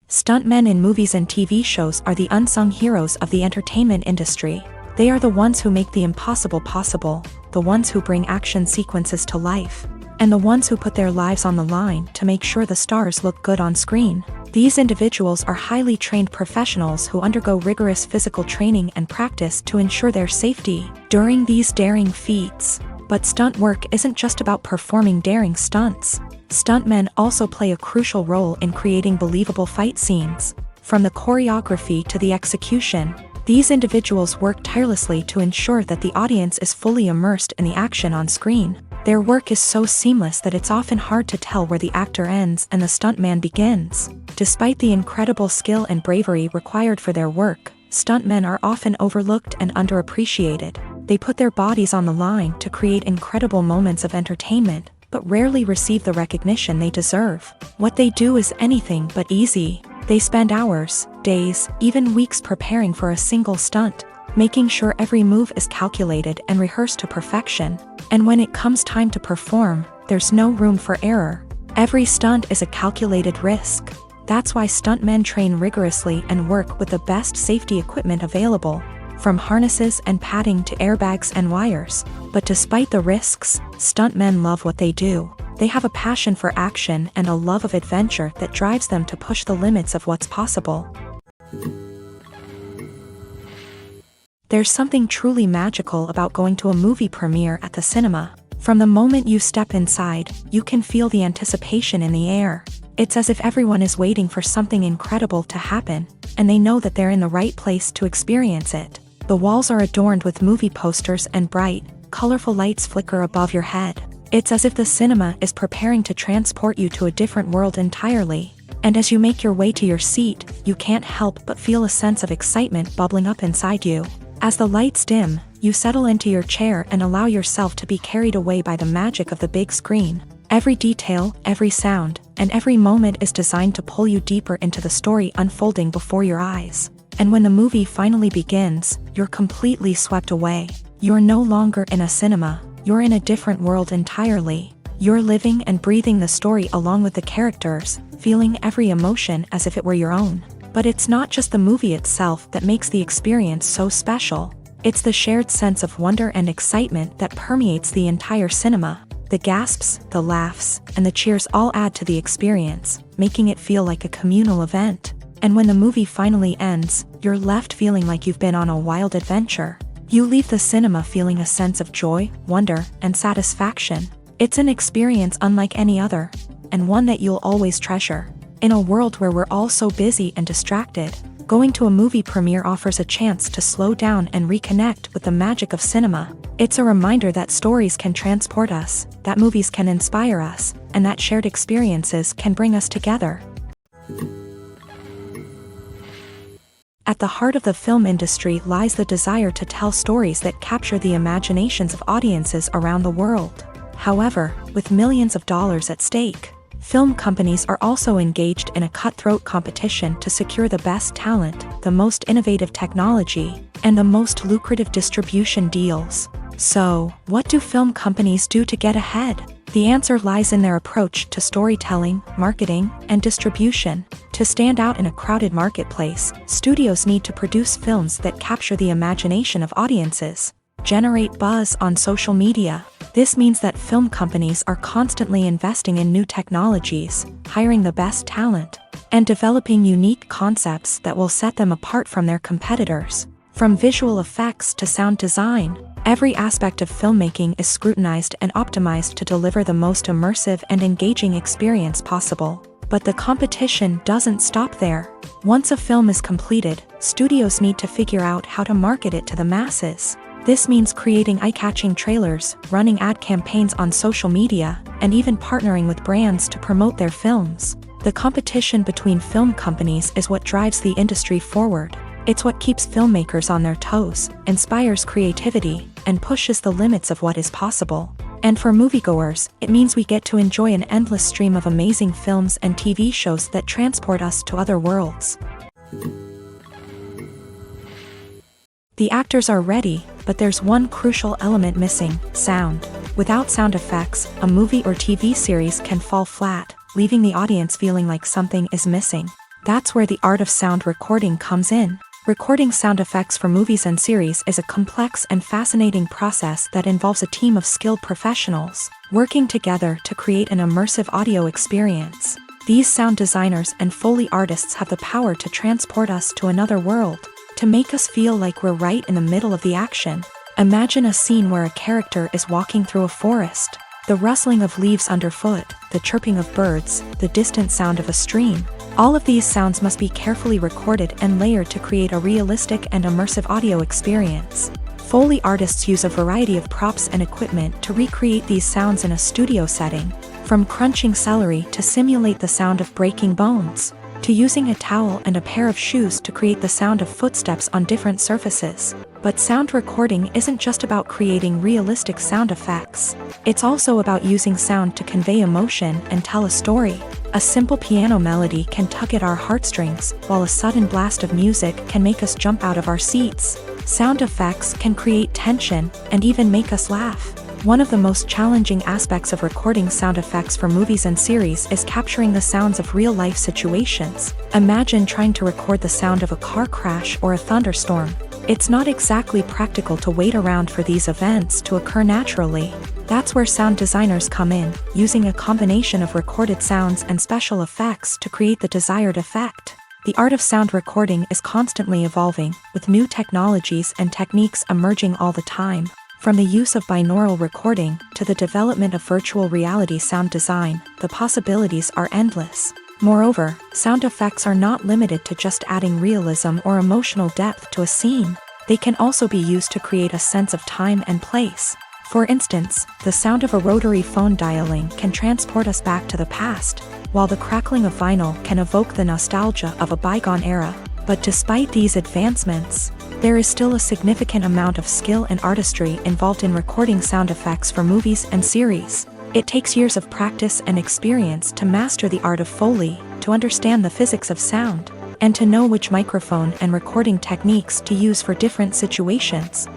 S1: Stuntmen in movies and TV shows are the unsung heroes of the entertainment industry. They are the ones who make the impossible possible, the ones who bring action sequences to life. and the ones who put their lives on the line to make sure the stars look good on screen. These individuals are highly trained professionals who undergo rigorous physical training and practice to ensure their safety during these daring feats. But stunt work isn't just about performing daring stunts. Stuntmen also play a crucial role in creating believable fight scenes. From the choreography to the execution, these individuals work tirelessly to ensure that the audience is fully immersed in the action on screen. Their work is so seamless that it's often hard to tell where the actor ends and the stuntman begins. Despite the incredible skill and bravery required for their work, stuntmen are often overlooked and underappreciated. They put their bodies on the line to create incredible moments of entertainment, but rarely receive the recognition they deserve. What they do is anything but easy. They spend hours, days, even weeks preparing for a single stunt, making sure every move is calculated and rehearsed to perfection. And when it comes time to perform, there's no room for error. Every stunt is a calculated risk. That's why stuntmen train rigorously and work with the best safety equipment available, from harnesses and padding to airbags and wires. But despite the risks, stuntmen love what they do. They have a passion for action and a love of adventure that drives them to push the limits of what's possible. There's something truly magical about going to a movie premiere at the cinema. From the moment you step inside, you can feel the anticipation in the air. It's as if everyone is waiting for something incredible to happen, and they know that they're in the right place to experience it. The walls are adorned with movie posters and bright, colorful lights flicker above your head. It's as if the cinema is preparing to transport you to a different world entirely. And as you make your way to your seat, you can't help but feel a sense of excitement bubbling up inside you. As the lights dim, you settle into your chair and allow yourself to be carried away by the magic of the big screen. Every detail, every sound, and every moment is designed to pull you deeper into the story unfolding before your eyes. And when the movie finally begins, you're completely swept away. You're no longer in a cinema, you're in a different world entirely. You're living and breathing the story along with the characters, feeling every emotion as if it were your own. But it's not just the movie itself that makes the experience so special. It's the shared sense of wonder and excitement that permeates the entire cinema. The gasps, the laughs, and the cheers all add to the experience, making it feel like a communal event. And when the movie finally ends, you're left feeling like you've been on a wild adventure. You leave the cinema feeling a sense of joy, wonder, and satisfaction. It's an experience unlike any other, and one that you'll always treasure. In a world where we're all so busy and distracted, going to a movie premiere offers a chance to slow down and reconnect with the magic of cinema. It's a reminder that stories can transport us, that movies can inspire us, and that shared experiences can bring us together. At the heart of the film industry lies the desire to tell stories that capture the imaginations of audiences around the world. However, with millions of dollars at stake, film companies are also engaged in a cutthroat competition to secure the best talent, the most innovative technology, and the most lucrative distribution deals. So, what do film companies do to get ahead? The answer lies in their approach to storytelling, marketing, and distribution. To stand out in a crowded marketplace, studios need to produce films that capture the imagination of audiences, generate buzz on social media. This means that film companies are constantly investing in new technologies, hiring the best talent, and developing unique concepts that will set them apart from their competitors. From visual effects to sound design, every aspect of filmmaking is scrutinized and optimized to deliver the most immersive and engaging experience possible. But the competition doesn't stop there. Once a film is completed, studios need to figure out how to market it to the masses. This means creating eye-catching trailers, running ad campaigns on social media, and even partnering with brands to promote their films. The competition between film companies is what drives the industry forward. It's what keeps filmmakers on their toes, inspires creativity, and pushes the limits of what is possible. And for moviegoers, it means we get to enjoy an endless stream of amazing films and TV shows that transport us to other worlds. The actors are ready, but there's one crucial element missing: sound. Without sound effects, a movie or TV series can fall flat, leaving the audience feeling like something is missing. That's where the art of sound recording comes in. Recording sound effects for movies and series is a complex and fascinating process that involves a team of skilled professionals working together to create an immersive audio experience. These sound designers and Foley artists have the power to transport us to another world, to make us feel like we're right in the middle of the action. Imagine a scene where a character is walking through a forest. The rustling of leaves underfoot, the chirping of birds, the distant sound of a stream. All of these sounds must be carefully recorded and layered to create a realistic and immersive audio experience. Foley artists use a variety of props and equipment to recreate these sounds in a studio setting, from crunching celery to simulate the sound of breaking bones, to using a towel and a pair of shoes to create the sound of footsteps on different surfaces. But sound recording isn't just about creating realistic sound effects. It's also about using sound to convey emotion and tell a story. A simple piano melody can tug at our heartstrings, while a sudden blast of music can make us jump out of our seats. Sound effects can create tension and even make us laugh. One of the most challenging aspects of recording sound effects for movies and series is capturing the sounds of real-life situations. Imagine trying to record the sound of a car crash or a thunderstorm. It's not exactly practical to wait around for these events to occur naturally. That's where sound designers come in, using a combination of recorded sounds and special effects to create the desired effect. The art of sound recording is constantly evolving, with new technologies and techniques emerging all the time. From the use of binaural recording to the development of virtual reality sound design, the possibilities are endless. Moreover, sound effects are not limited to just adding realism or emotional depth to a scene. They can also be used to create a sense of time and place. For instance, the sound of a rotary phone dialing can transport us back to the past, while the crackling of vinyl can evoke the nostalgia of a bygone era. But despite these advancements, there is still a significant amount of skill and artistry involved in recording sound effects for movies and series. It takes years of practice and experience to master the art of Foley, to understand the physics of sound, and to know which microphone and recording techniques to use for different situations.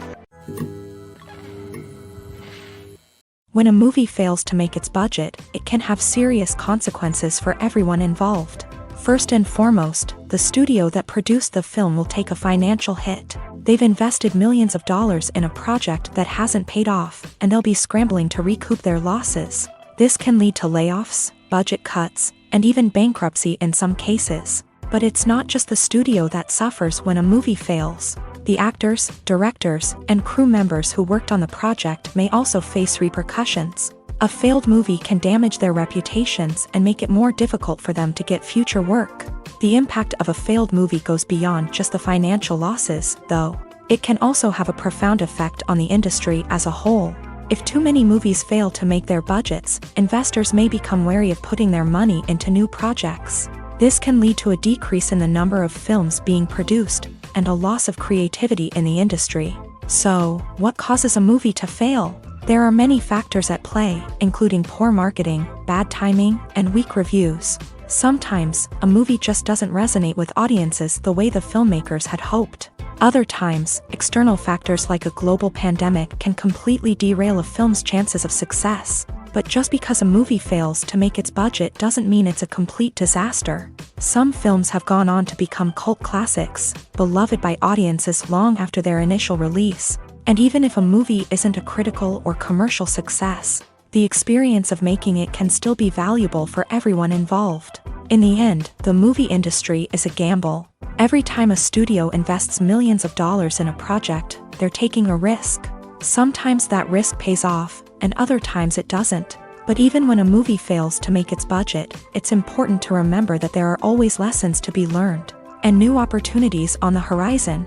S1: When a movie fails to make its budget, it can have serious consequences for everyone involved. First and foremost, the studio that produced the film will take a financial hit. They've invested millions of dollars in a project that hasn't paid off, and they'll be scrambling to recoup their losses. This can lead to layoffs, budget cuts, and even bankruptcy in some cases. But it's not just the studio that suffers when a movie fails. The actors, directors, and crew members who worked on the project may also face repercussions. A failed movie can damage their reputations and make it more difficult for them to get future work. The impact of a failed movie goes beyond just the financial losses, though. It can also have a profound effect on the industry as a whole. If too many movies fail to make their budgets, investors may become wary of putting their money into new projects. This can lead to a decrease in the number of films being produced, and a loss of creativity in the industry. So, what causes a movie to fail? There are many factors at play, including poor marketing, bad timing, and weak reviews. Sometimes, a movie just doesn't resonate with audiences the way the filmmakers had hoped. Other times, external factors like a global pandemic can completely derail a film's chances of success. But just because a movie fails to make its budget doesn't mean it's a complete disaster. Some films have gone on to become cult classics, beloved by audiences long after their initial release. And even if a movie isn't a critical or commercial success, the experience of making it can still be valuable for everyone involved. In the end, the movie industry is a gamble. Every time a studio invests millions of dollars in a project, they're taking a risk. Sometimes that risk pays off, and other times it doesn't. But even when a movie fails to make its budget, it's important to remember that there are always lessons to be learned, and new opportunities on the horizon.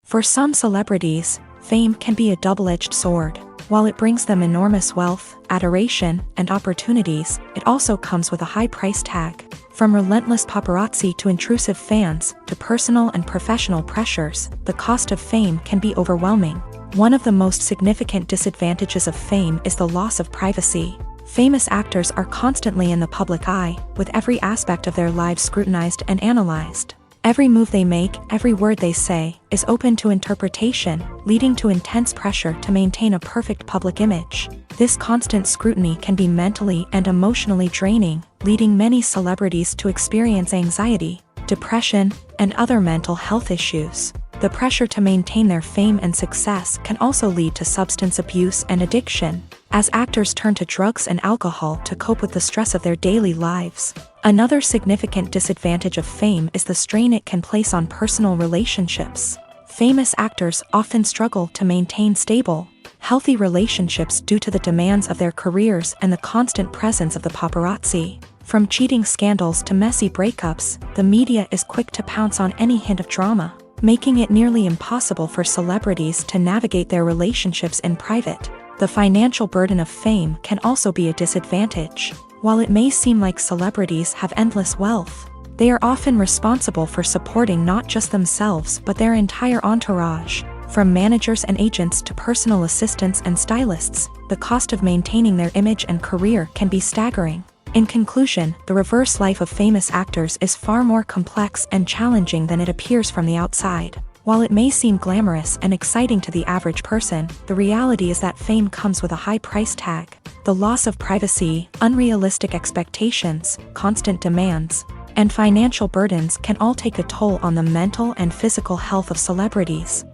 S1: For some celebrities, fame can be a double-edged sword. While it brings them enormous wealth, adoration, and opportunities, it also comes with a high price tag. From relentless paparazzi to intrusive fans, to personal and professional pressures, the cost of fame can be overwhelming. One of the most significant disadvantages of fame is the loss of privacy. Famous actors are constantly in the public eye, with every aspect of their lives scrutinized and analyzed. Every move they make, every word they say, is open to interpretation, leading to intense pressure to maintain a perfect public image. This constant scrutiny can be mentally and emotionally draining, leading many celebrities to experience anxiety, depression, and other mental health issues. The pressure to maintain their fame and success can also lead to substance abuse and addiction, as actors turn to drugs and alcohol to cope with the stress of their daily lives. Another significant disadvantage of fame is the strain it can place on personal relationships. Famous actors often struggle to maintain stable, healthy relationships due to the demands of their careers and the constant presence of the paparazzi. From cheating scandals to messy breakups, the media is quick to pounce on any hint of drama, making it nearly impossible for celebrities to navigate their relationships in private. The financial burden of fame can also be a disadvantage. While it may seem like celebrities have endless wealth, they are often responsible for supporting not just themselves but their entire entourage. From managers and agents to personal assistants and stylists, the cost of maintaining their image and career can be staggering. In conclusion, the reverse life of famous actors is far more complex and challenging than it appears from the outside. While it may seem glamorous and exciting to the average person, the reality is that fame comes with a high price tag. The loss of privacy, unrealistic expectations, constant demands, and financial burdens can all take a toll on the mental and physical health of celebrities.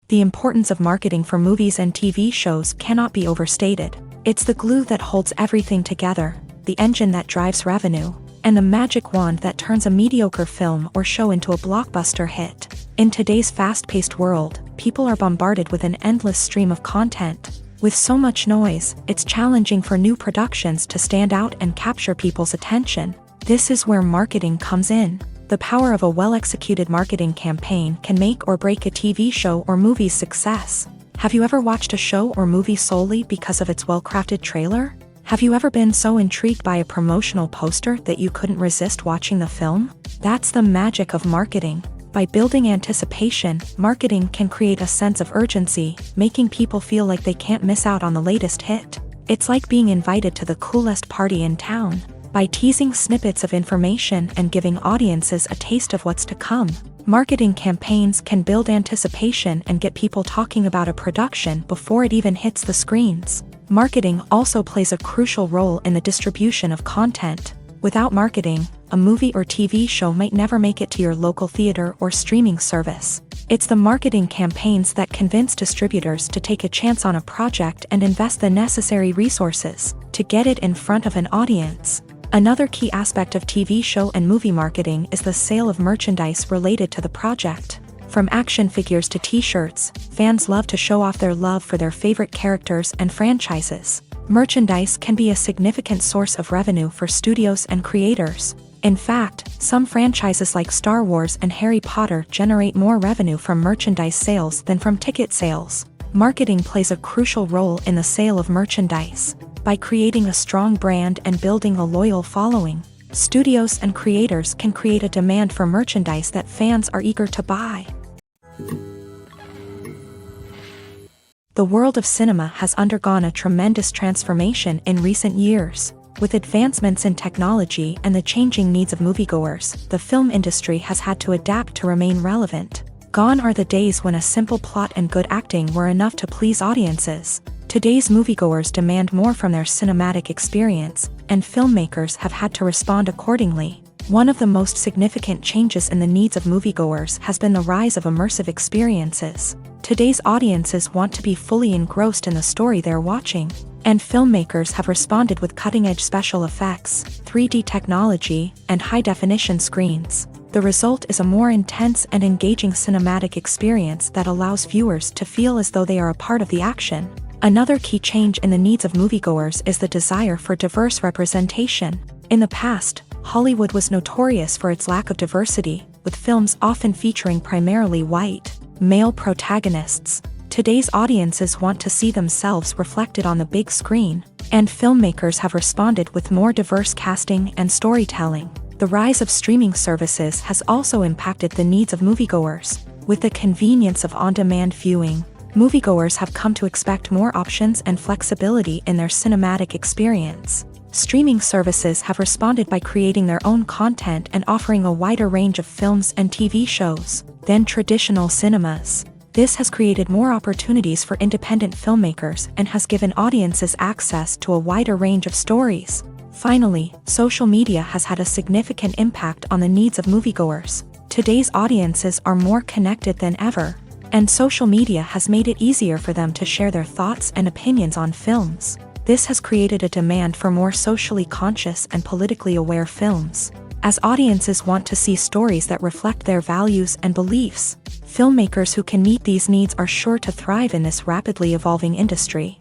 S1: The importance of marketing for movies and TV shows cannot be overstated. It's the glue that holds everything together, the engine that drives revenue, and the magic wand that turns a mediocre film or show into a blockbuster hit. In today's fast-paced world, people are bombarded with an endless stream of content. With so much noise, it's challenging for new productions to stand out and capture people's attention. This is where marketing comes in. The power of a well-executed marketing campaign can make or break a TV show or movie's success. Have you ever watched a show or movie solely because of its well-crafted trailer? Have you ever been so intrigued by a promotional poster that you couldn't resist watching the film? That's the magic of marketing. By building anticipation, marketing can create a sense of urgency, making people feel like they can't miss out on the latest hit. It's like being invited to the coolest party in town. By teasing snippets of information and giving audiences a taste of what's to come, marketing campaigns can build anticipation and get people talking about a production before it even hits the screens. Marketing also plays a crucial role in the distribution of content. Without marketing, a movie or TV show might never make it to your local theater or streaming service. It's the marketing campaigns that convince distributors to take a chance on a project and invest the necessary resources to get it in front of an audience. Another key aspect of TV show and movie marketing is the sale of merchandise related to the project. From action figures to t-shirts, fans love to show off their love for their favorite characters and franchises. Merchandise can be a significant source of revenue for studios and creators. In fact, some franchises like Star Wars and Harry Potter generate more revenue from merchandise sales than from ticket sales. Marketing plays a crucial role in the sale of merchandise. By creating a strong brand and building a loyal following, studios and creators can create a demand for merchandise that fans are eager to buy. The world of cinema has undergone a tremendous transformation in recent years. With advancements in technology and the changing needs of moviegoers, the film industry has had to adapt to remain relevant. Gone are the days when a simple plot and good acting were enough to please audiences. Today's moviegoers demand more from their cinematic experience, and filmmakers have had to respond accordingly. One of the most significant changes in the needs of moviegoers has been the rise of immersive experiences. Today's audiences want to be fully engrossed in the story they're watching, and filmmakers have responded with cutting-edge special effects, 3D technology, and high-definition screens. The result is a more intense and engaging cinematic experience that allows viewers to feel as though they are a part of the action. Another key change in the needs of moviegoers is the desire for diverse representation. In the past, Hollywood was notorious for its lack of diversity, with films often featuring primarily white, male protagonists. Today's audiences want to see themselves reflected on the big screen, and filmmakers have responded with more diverse casting and storytelling. The rise of streaming services has also impacted the needs of moviegoers. With the convenience of on-demand viewing, moviegoers have come to expect more options and flexibility in their cinematic experience. Streaming services have responded by creating their own content and offering a wider range of films and TV shows than traditional cinemas. This has created more opportunities for independent filmmakers and has given audiences access to a wider range of stories. Finally, social media has had a significant impact on the needs of moviegoers. Today's audiences are more connected than ever, and social media has made it easier for them to share their thoughts and opinions on films. This has created a demand for more socially conscious and politically aware films. As audiences want to see stories that reflect their values and beliefs, filmmakers who can meet these needs are sure to thrive in this rapidly evolving industry.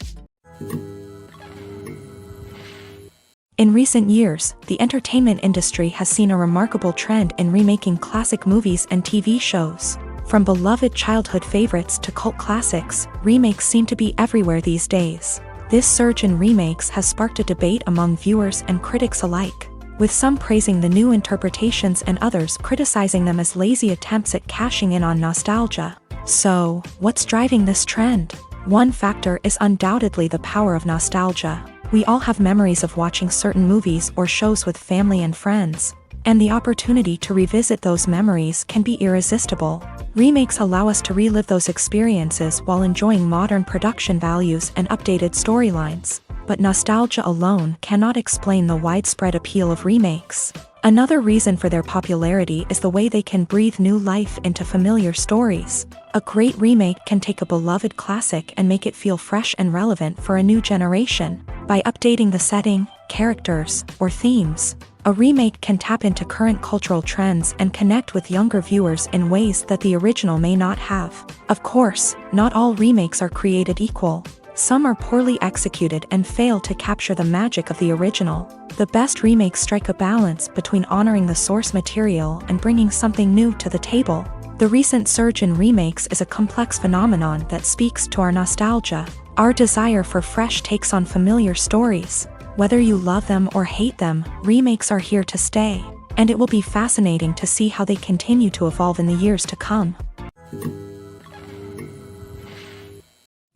S1: In recent years, the entertainment industry has seen a remarkable trend in remaking classic movies and TV shows. From beloved childhood favorites to cult classics, remakes seem to be everywhere these days. This surge in remakes has sparked a debate among viewers and critics alike, with some praising the new interpretations and others criticizing them as lazy attempts at cashing in on nostalgia. So, what's driving this trend? One factor is undoubtedly the power of nostalgia. We all have memories of watching certain movies or shows with family and friends, and the opportunity to revisit those memories can be irresistible. Remakes allow us to relive those experiences while enjoying modern production values and updated storylines. But nostalgia alone cannot explain the widespread appeal of remakes. Another reason for their popularity is the way they can breathe new life into familiar stories. A great remake can take a beloved classic and make it feel fresh and relevant for a new generation. By updating the setting, characters, or themes, a remake can tap into current cultural trends and connect with younger viewers in ways that the original may not have. Of course, not all remakes are created equal. Some are poorly executed and fail to capture the magic of the original. The best remakes strike a balance between honoring the source material and bringing something new to the table. The recent surge in remakes is a complex phenomenon that speaks to our nostalgia, our desire for fresh takes on familiar stories. Whether you love them or hate them, remakes are here to stay, and it will be fascinating to see how they continue to evolve in the years to come.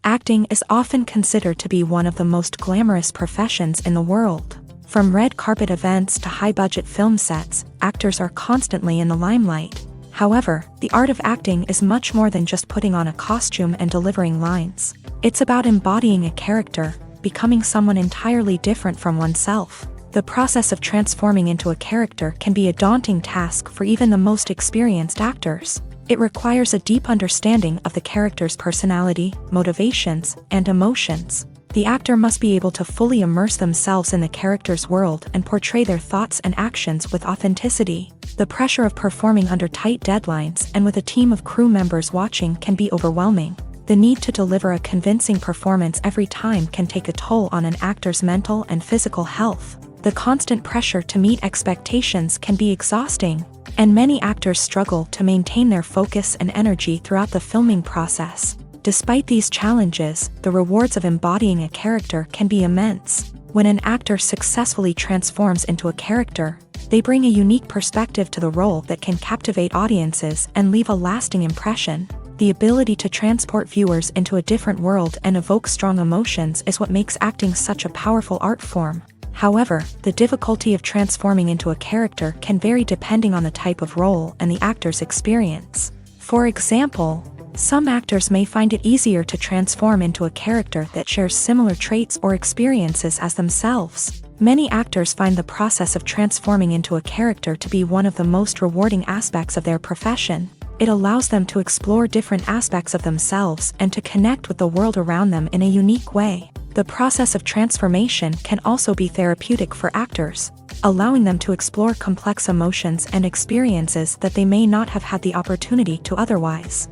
S1: Acting is often considered to be one of the most glamorous professions in the world. From red carpet events to high-budget film sets, actors are constantly in the limelight. However, the art of acting is much more than just putting on a costume and delivering lines. It's about embodying a character, becoming someone entirely different from oneself. The process of transforming into a character can be a daunting task for even the most experienced actors. It requires a deep understanding of the character's personality, motivations, and emotions. The actor must be able to fully immerse themselves in the character's world and portray their thoughts and actions with authenticity. The pressure of performing under tight deadlines and with a team of crew members watching can be overwhelming. The need to deliver a convincing performance every time can take a toll on an actor's mental and physical health. The constant pressure to meet expectations can be exhausting, and many actors struggle to maintain their focus and energy throughout the filming process. Despite these challenges, the rewards of embodying a character can be immense. When an actor successfully transforms into a character, they bring a unique perspective to the role that can captivate audiences and leave a lasting impression. The ability to transport viewers into a different world and evoke strong emotions is what makes acting such a powerful art form. However, the difficulty of transforming into a character can vary depending on the type of role and the actor's experience. For example, some actors may find it easier to transform into a character that shares similar traits or experiences as themselves. Many actors find the process of transforming into a character to be one of the most rewarding aspects of their profession. It allows them to explore different aspects of themselves and to connect with the world around them in a unique way. The process of transformation can also be therapeutic for actors, allowing them to explore complex emotions and experiences that they may not have had the opportunity to otherwise.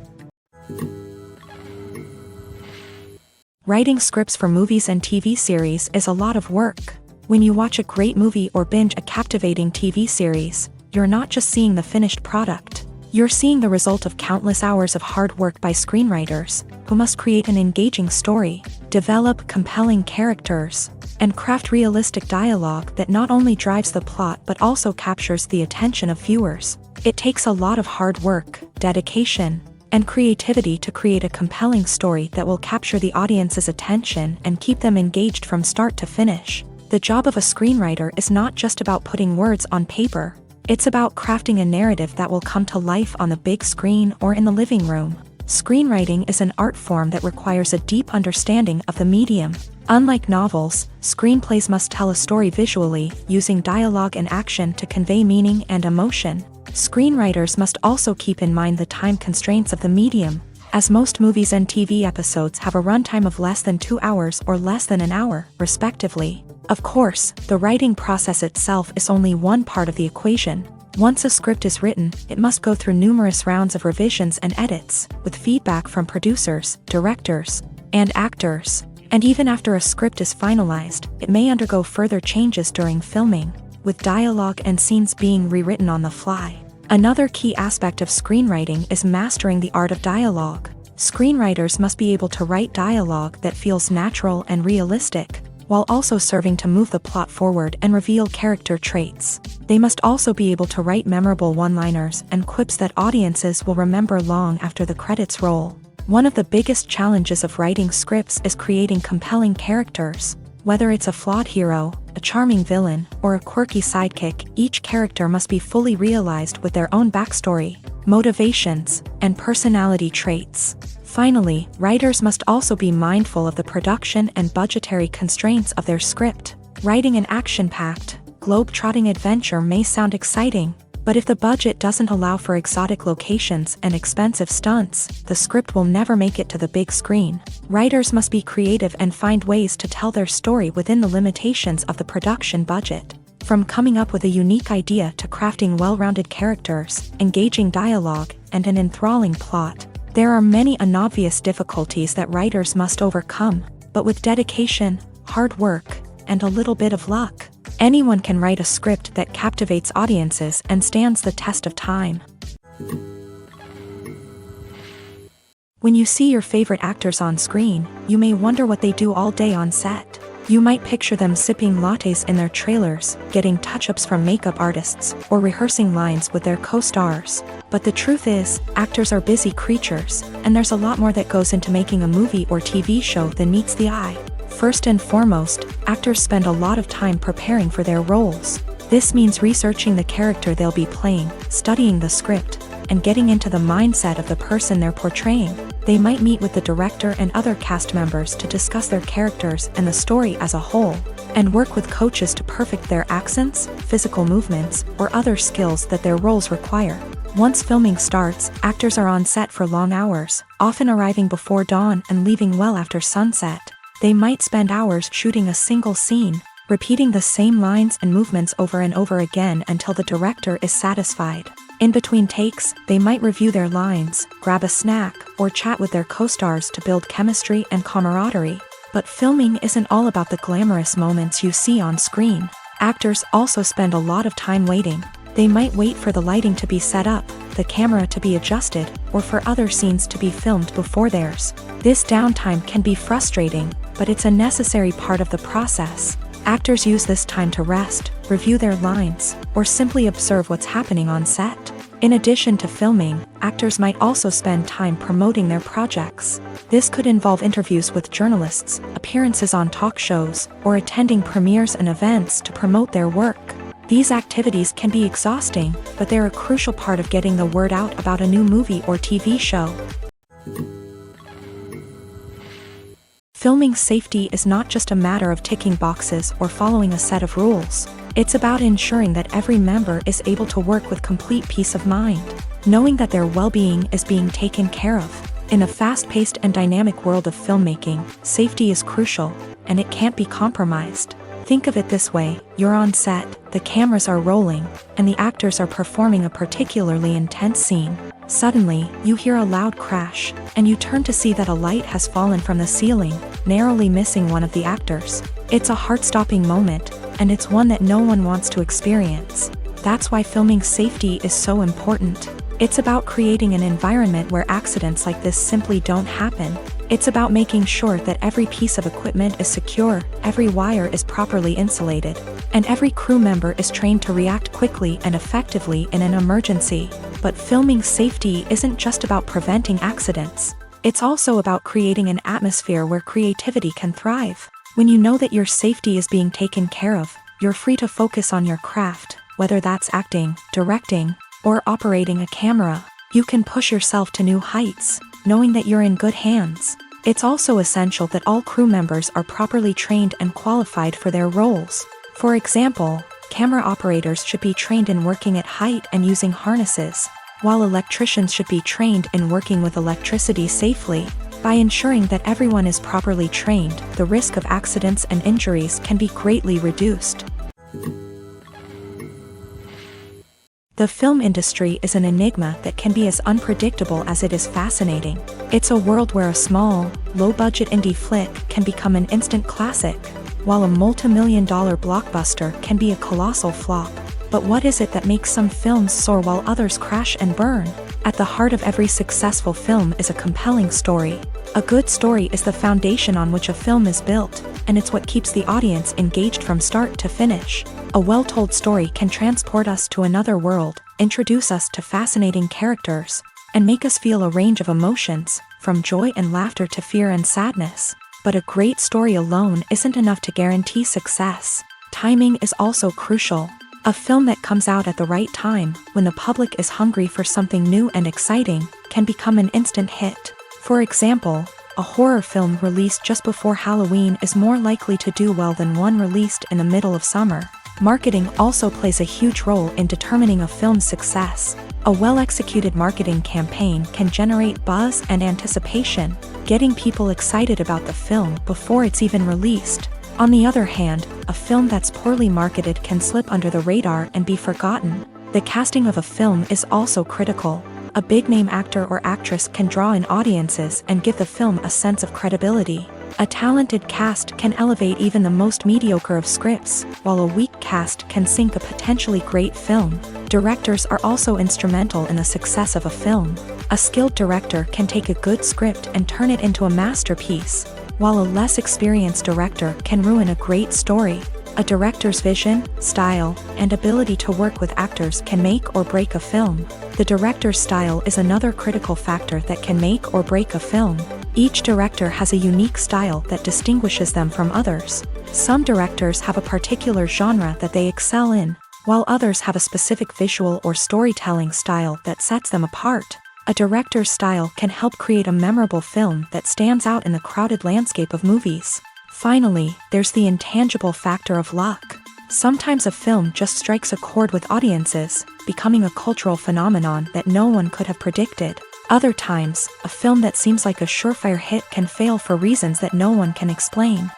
S1: Writing scripts for movies and TV series is a lot of work. When you watch a great movie or binge a captivating TV series, you're not just seeing the finished product. You're seeing the result of countless hours of hard work by screenwriters, who must create an engaging story, develop compelling characters, and craft realistic dialogue that not only drives the plot but also captures the attention of viewers. It takes a lot of hard work, dedication, and creativity to create a compelling story that will capture the audience's attention and keep them engaged from start to finish. The job of a screenwriter is not just about putting words on paper. It's about crafting a narrative that will come to life on the big screen or in the living room. Screenwriting is an art form that requires a deep understanding of the medium. Unlike novels, screenplays must tell a story visually, using dialogue and action to convey meaning and emotion. Screenwriters must also keep in mind the time constraints of the medium, as most movies and TV episodes have a runtime of less than 2 hours or less than an hour, respectively. Of course, the writing process itself is only one part of the equation. Once a script is written, it must go through numerous rounds of revisions and edits, with feedback from producers, directors, and actors. And even after a script is finalized, it may undergo further changes during filming, with dialogue and scenes being rewritten on the fly. Another key aspect of screenwriting is mastering the art of dialogue. Screenwriters must be able to write dialogue that feels natural and realistic, while also serving to move the plot forward and reveal character traits. They must also be able to write memorable one-liners and quips that audiences will remember long after the credits roll. One of the biggest challenges of writing scripts is creating compelling characters. Whether it's a flawed hero, a charming villain, or a quirky sidekick, each character must be fully realized with their own backstory, motivations, and personality traits. Finally, writers must also be mindful of the production and budgetary constraints of their script. Writing an action-packed, globe-trotting adventure may sound exciting, but if the budget doesn't allow for exotic locations and expensive stunts, the script will never make it to the big screen. Writers must be creative and find ways to tell their story within the limitations of the production budget. From coming up with a unique idea to crafting well-rounded characters, engaging dialogue, and an enthralling plot, there are many unobvious difficulties that writers must overcome, but with dedication, hard work, and a little bit of luck, anyone can write a script that captivates audiences and stands the test of time. When you see your favorite actors on screen, you may wonder what they do all day on set. You might picture them sipping lattes in their trailers, getting touch-ups from makeup artists, or rehearsing lines with their co-stars. But the truth is, actors are busy creatures, and there's a lot more that goes into making a movie or TV show than meets the eye. First and foremost, actors spend a lot of time preparing for their roles. This means researching the character they'll be playing, studying the script, and getting into the mindset of the person they're portraying. They might meet with the director and other cast members to discuss their characters and the story as a whole, and work with coaches to perfect their accents, physical movements, or other skills that their roles require. Once filming starts, actors are on set for long hours, often arriving before dawn and leaving well after sunset. They might spend hours shooting a single scene, repeating the same lines and movements over and over again until the director is satisfied. In between takes, they might review their lines, grab a snack, or chat with their co-stars to build chemistry and camaraderie. But filming isn't all about the glamorous moments you see on screen. Actors also spend a lot of time waiting. They might wait for the lighting to be set up, the camera to be adjusted, or for other scenes to be filmed before theirs. This downtime can be frustrating, but it's a necessary part of the process. Actors use this time to rest, review their lines, or simply observe what's happening on set. In addition to filming, actors might also spend time promoting their projects. This could involve interviews with journalists, appearances on talk shows, or attending premieres and events to promote their work. These activities can be exhausting, but they're a crucial part of getting the word out about a new movie or TV show. Filming safety is not just a matter of ticking boxes or following a set of rules. It's about ensuring that every member is able to work with complete peace of mind, knowing that their well-being is being taken care of. In a fast-paced and dynamic world of filmmaking, safety is crucial, and it can't be compromised. Think of it this way: you're on set, the cameras are rolling, and the actors are performing a particularly intense scene. Suddenly, you hear a loud crash, and you turn to see that a light has fallen from the ceiling, narrowly missing one of the actors. It's a heart-stopping moment, and it's one that no one wants to experience. That's why filming safety is so important. It's about creating an environment where accidents like this simply don't happen. It's about making sure that every piece of equipment is secure, every wire is properly insulated, and every crew member is trained to react quickly and effectively in an emergency. But filming safety isn't just about preventing accidents. It's also about creating an atmosphere where creativity can thrive. When you know that your safety is being taken care of, you're free to focus on your craft, whether that's acting, directing, or operating a camera. You can push yourself to new heights, knowing that you're in good hands. It's also essential that all crew members are properly trained and qualified for their roles. For example, camera operators should be trained in working at height and using harnesses, while electricians should be trained in working with electricity safely. By ensuring that everyone is properly trained, the risk of accidents and injuries can be greatly reduced. The film industry is an enigma that can be as unpredictable as it is fascinating. It's a world where a small, low-budget indie flick can become an instant classic, while a multi-million-dollar blockbuster can be a colossal flop. But what is it that makes some films soar while others crash and burn? At the heart of every successful film is a compelling story. A good story is the foundation on which a film is built, and it's what keeps the audience engaged from start to finish. A well-told story can transport us to another world, introduce us to fascinating characters, and make us feel a range of emotions, from joy and laughter to fear and sadness. But a great story alone isn't enough to guarantee success. Timing is also crucial. A film that comes out at the right time, when the public is hungry for something new and exciting, can become an instant hit. For example, a horror film released just before Halloween is more likely to do well than one released in the middle of summer. Marketing also plays a huge role in determining a film's success. A well-executed marketing campaign can generate buzz and anticipation, getting people excited about the film before it's even released. On the other hand, a film that's poorly marketed can slip under the radar and be forgotten. The casting of a film is also critical. A big-name actor or actress can draw in audiences and give the film a sense of credibility. A talented cast can elevate even the most mediocre of scripts, while a weak cast can sink a potentially great film. Directors are also instrumental in the success of a film. A skilled director can take a good script and turn it into a masterpiece, while a less experienced director can ruin a great story. A director's vision, style, and ability to work with actors can make or break a film. The director's style is another critical factor that can make or break a film. Each director has a unique style that distinguishes them from others. Some directors have a particular genre that they excel in, while others have a specific visual or storytelling style that sets them apart. A director's style can help create a memorable film that stands out in the crowded landscape of movies. Finally, there's the intangible factor of luck. Sometimes a film just strikes a chord with audiences, becoming a cultural phenomenon that no one could have predicted. Other times, a film that seems like a surefire hit can fail for reasons that no one can explain.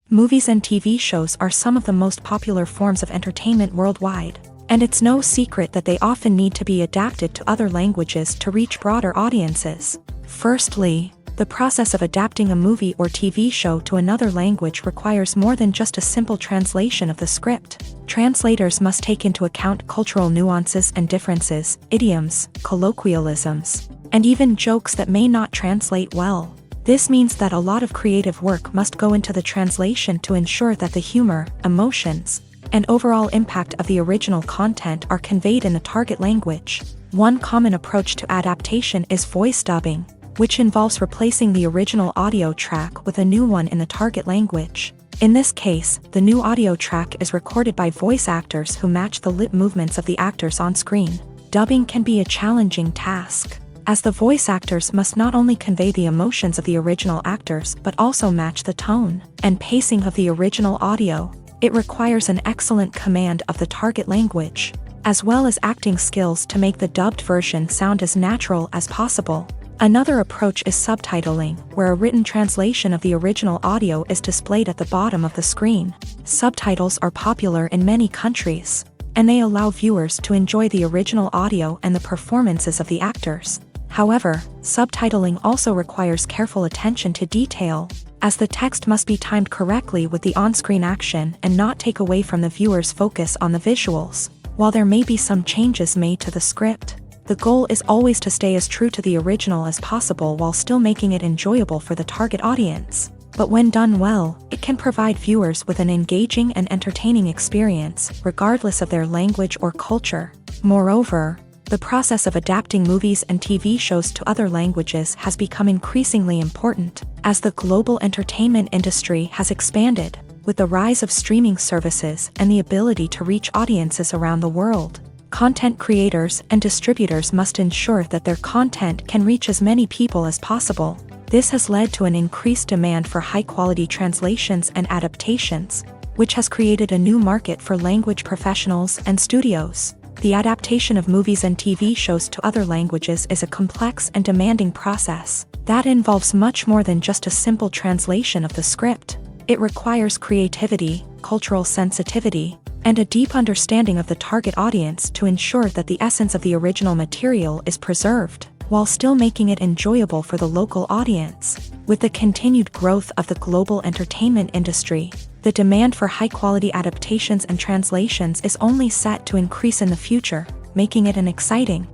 S1: Movies and TV shows are some of the most popular forms of entertainment worldwide, and it's no secret that they often need to be adapted to other languages to reach broader audiences. Firstly, the process of adapting a movie or TV show to another language requires more than just a simple translation of the script. Translators must take into account cultural nuances and differences, idioms, colloquialisms, and even jokes that may not translate well. This means that a lot of creative work must go into the translation to ensure that the humor, emotions, and overall impact of the original content are conveyed in the target language. One common approach to adaptation is voice dubbing, which involves replacing the original audio track with a new one in the target language. In this case, the new audio track is recorded by voice actors who match the lip movements of the actors on screen. Dubbing can be a challenging task, as the voice actors must not only convey the emotions of the original actors but also match the tone and pacing of the original audio. It requires an excellent command of the target language, as well as acting skills to make the dubbed version sound as natural as possible. Another approach is subtitling, where a written translation of the original audio is displayed at the bottom of the screen. Subtitles are popular in many countries, and they allow viewers to enjoy the original audio and the performances of the actors. However, subtitling also requires careful attention to detail, as the text must be timed correctly with the on-screen action and not take away from the viewer's focus on the visuals. While there may be some changes made to the script, the goal is always to stay as true to the original as possible while still making it enjoyable for the target audience. But when done well, it can provide viewers with an engaging and entertaining experience, regardless of their language or culture. Moreover, The process of adapting movies and TV shows to other languages has become increasingly important as the global entertainment industry has expanded, with the rise of streaming services and the ability to reach audiences around the world. Content creators and distributors must ensure that their content can reach as many people as possible. This has led to an increased demand for high-quality translations and adaptations, which has created a new market for language professionals and studios. The adaptation of movies and TV shows to other languages is a complex and demanding process that involves much more than just a simple translation of the script. It requires creativity, cultural sensitivity, and a deep understanding of the target audience to ensure that the essence of the original material is preserved, while still making it enjoyable for the local audience. With the continued growth of the global entertainment industry, the demand for high-quality adaptations and translations is only set to increase in the future, making it an exciting.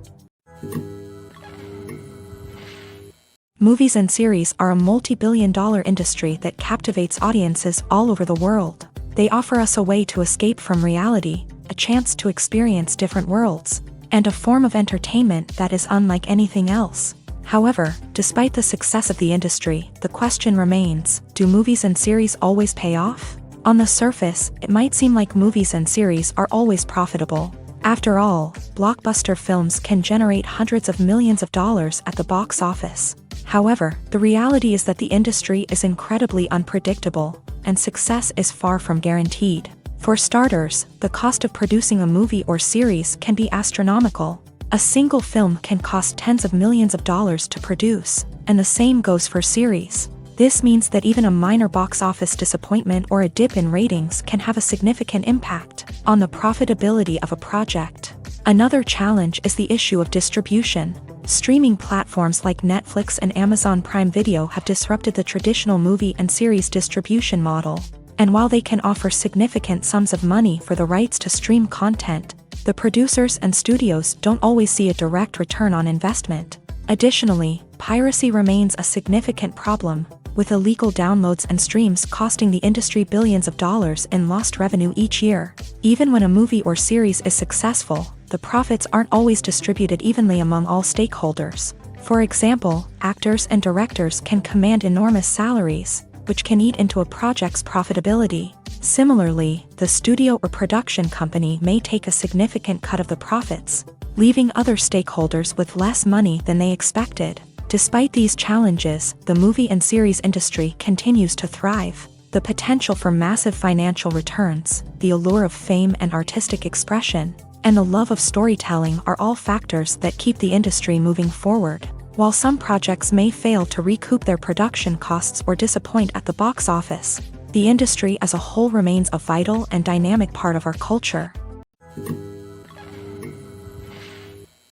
S1: Movies and series are a multi-billion-dollar industry that captivates audiences all over the world. They offer us a way to escape from reality, a chance to experience different worlds, and a form of entertainment that is unlike anything else. However, despite the success of the industry, the question remains, do movies and series always pay off? On the surface, it might seem like movies and series are always profitable. After all, blockbuster films can generate hundreds of millions of dollars at the box office. However, the reality is that the industry is incredibly unpredictable, and success is far from guaranteed. For starters, the cost of producing a movie or series can be astronomical. A single film can cost tens of millions of dollars to produce, and the same goes for series. This means that even a minor box office disappointment or a dip in ratings can have a significant impact on the profitability of a project. Another challenge is the issue of distribution. Streaming platforms like Netflix and Amazon Prime Video have disrupted the traditional movie and series distribution model. And while they can offer significant sums of money for the rights to stream content, the producers and studios don't always see a direct return on investment. Additionally, piracy remains a significant problem, with illegal downloads and streams costing the industry billions of dollars in lost revenue each year. Even when a movie or series is successful, the profits aren't always distributed evenly among all stakeholders. For example, actors and directors can command enormous salaries, which can eat into a project's profitability. Similarly, the studio or production company may take a significant cut of the profits, leaving other stakeholders with less money than they expected. Despite these challenges, the movie and series industry continues to thrive. The potential for massive financial returns, the allure of fame and artistic expression, and the love of storytelling are all factors that keep the industry moving forward. While some projects may fail to recoup their production costs or disappoint at the box office, the industry as a whole remains a vital and dynamic part of our culture.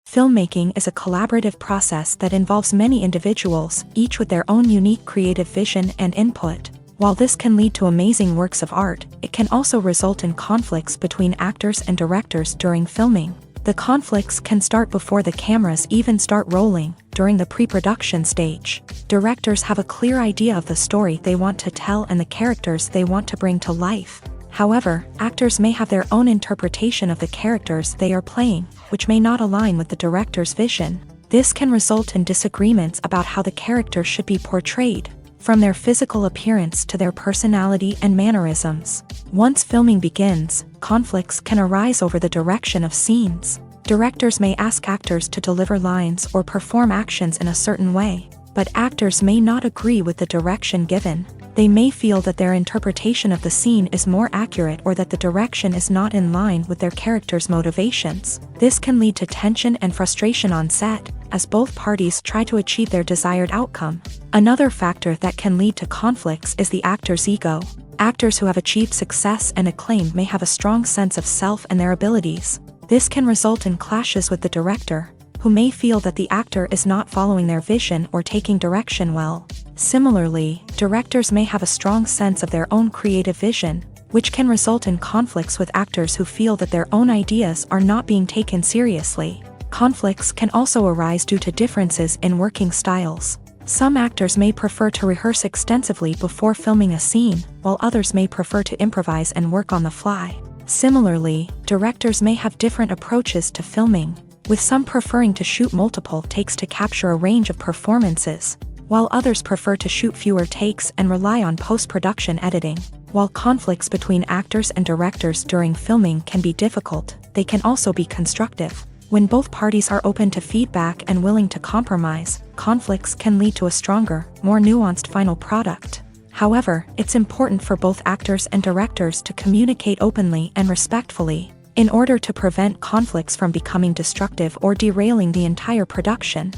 S1: Filmmaking is a collaborative process that involves many individuals, each with their own unique creative vision and input. While this can lead to amazing works of art, it can also result in conflicts between actors and directors during filming. The conflicts can start before the cameras even start rolling, during the pre-production stage. Directors have a clear idea of the story they want to tell and the characters they want to bring to life. However, actors may have their own interpretation of the characters they are playing, which may not align with the director's vision. This can result in disagreements about how the character should be portrayed, from their physical appearance to their personality and mannerisms. Once filming begins, conflicts can arise over the direction of scenes. Directors may ask actors to deliver lines or perform actions in a certain way, but actors may not agree with the direction given. They may feel that their interpretation of the scene is more accurate or that the direction is not in line with their character's motivations. This can lead to tension and frustration on set, as both parties try to achieve their desired outcome. Another factor that can lead to conflicts is the actor's ego. Actors who have achieved success and acclaim may have a strong sense of self and their abilities. This can result in clashes with the director, who may feel that the actor is not following their vision or taking direction well. Similarly, directors may have a strong sense of their own creative vision, which can result in conflicts with actors who feel that their own ideas are not being taken seriously. Conflicts can also arise due to differences in working styles. Some actors may prefer to rehearse extensively before filming a scene, while others may prefer to improvise and work on the fly. Similarly, directors may have different approaches to filming, with some preferring to shoot multiple takes to capture a range of performances, while others prefer to shoot fewer takes and rely on post-production editing. While conflicts between actors and directors during filming can be difficult, they can also be constructive. When both parties are open to feedback and willing to compromise, conflicts can lead to a stronger, more nuanced final product. However, it's important for both actors and directors to communicate openly and respectfully, in order to prevent conflicts from becoming destructive or derailing the entire production.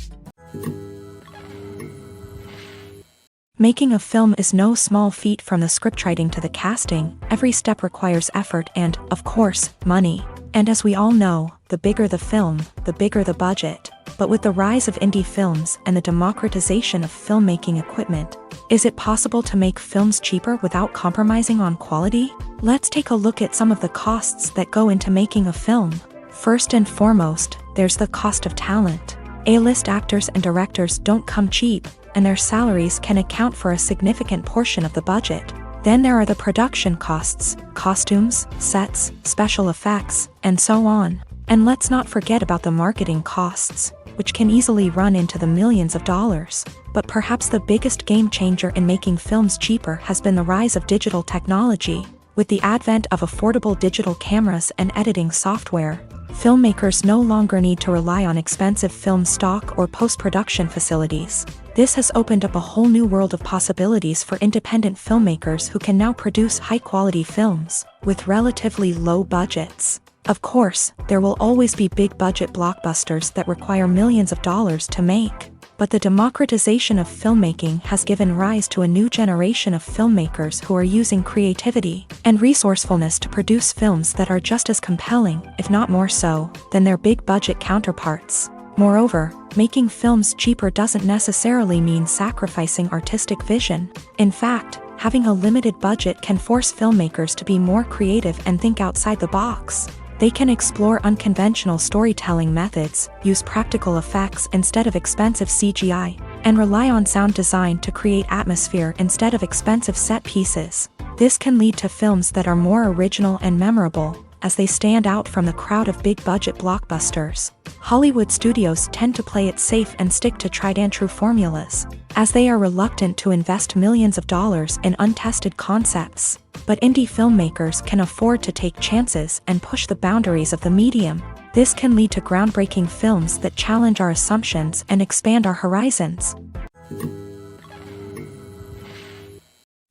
S1: Making a film is no small feat. From the scriptwriting to the casting, every step requires effort and, of course, money. And as we all know, the bigger the film, the bigger the budget. But with the rise of indie films and the democratization of filmmaking equipment, is it possible to make films cheaper without compromising on quality? Let's take a look at some of the costs that go into making a film. First and foremost, there's the cost of talent. A-list actors and directors don't come cheap, and their salaries can account for a significant portion of the budget. Then there are the production costs, costumes, sets, special effects, and so on. And let's not forget about the marketing costs, which can easily run into the millions of dollars. But perhaps the biggest game changer in making films cheaper has been the rise of digital technology. With the advent of affordable digital cameras and editing software, filmmakers no longer need to rely on expensive film stock or post-production facilities. This has opened up a whole new world of possibilities for independent filmmakers who can now produce high-quality films with relatively low budgets. Of course, there will always be big-budget blockbusters that require millions of dollars to make. But the democratization of filmmaking has given rise to a new generation of filmmakers who are using creativity and resourcefulness to produce films that are just as compelling, if not more so, than their big-budget counterparts. Moreover, making films cheaper doesn't necessarily mean sacrificing artistic vision. In fact, having a limited budget can force filmmakers to be more creative and think outside the box. They can explore unconventional storytelling methods, use practical effects instead of expensive CGI, and rely on sound design to create atmosphere instead of expensive set pieces. This can lead to films that are more original and memorable, as they stand out from the crowd of big-budget blockbusters. Hollywood studios tend to play it safe and stick to tried-and-true formulas, as they are reluctant to invest millions of dollars in untested concepts. But indie filmmakers can afford to take chances and push the boundaries of the medium. This can lead to groundbreaking films that challenge our assumptions and expand our horizons.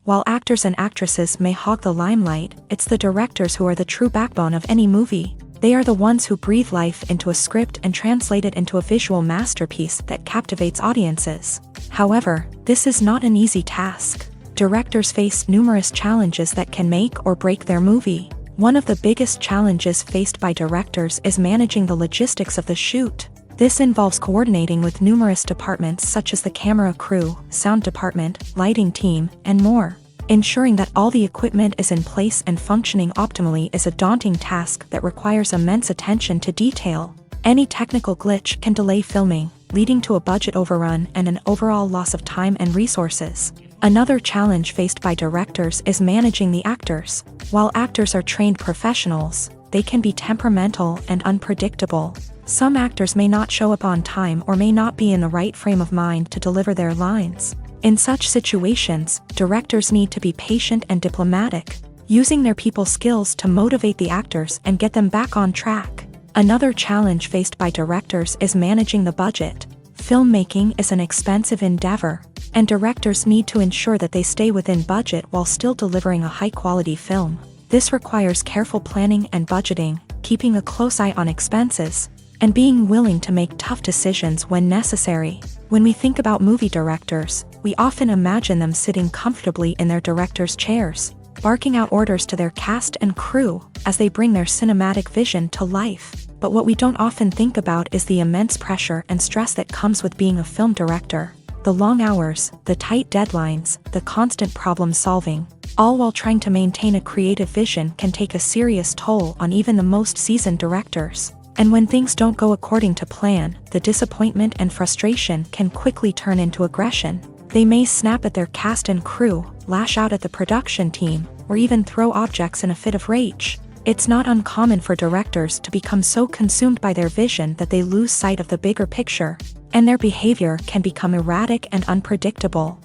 S1: While actors and actresses may hog the limelight, it's the directors who are the true backbone of any movie. They are the ones who breathe life into a script and translate it into a visual masterpiece that captivates audiences. However, this is not an easy task. Directors face numerous challenges that can make or break their movie. One of the biggest challenges faced by directors is managing the logistics of the shoot. This involves coordinating with numerous departments such as the camera crew, sound department, lighting team, and more. Ensuring that all the equipment is in place and functioning optimally is a daunting task that requires immense attention to detail. Any technical glitch can delay filming, leading to a budget overrun and an overall loss of time and resources. Another challenge faced by directors is managing the actors. While actors are trained professionals, they can be temperamental and unpredictable. Some actors may not show up on time or may not be in the right frame of mind to deliver their lines. In such situations, directors need to be patient and diplomatic, using their people skills to motivate the actors and get them back on track. Another challenge faced by directors is managing the budget. Filmmaking is an expensive endeavor, and directors need to ensure that they stay within budget while still delivering a high-quality film. This requires careful planning and budgeting, keeping a close eye on expenses, and being willing to make tough decisions when necessary. When we think about movie directors, we often imagine them sitting comfortably in their director's chairs, barking out orders to their cast and crew as they bring their cinematic vision to life. But what we don't often think about is the immense pressure and stress that comes with being a film director. The long hours, the tight deadlines, the constant problem solving, all while trying to maintain a creative vision can take a serious toll on even the most seasoned directors. And when things don't go according to plan, the disappointment and frustration can quickly turn into aggression. They may snap at their cast and crew, lash out at the production team, or even throw objects in a fit of rage. It's not uncommon for directors to become so consumed by their vision that they lose sight of the bigger picture, and their behavior can become erratic and unpredictable.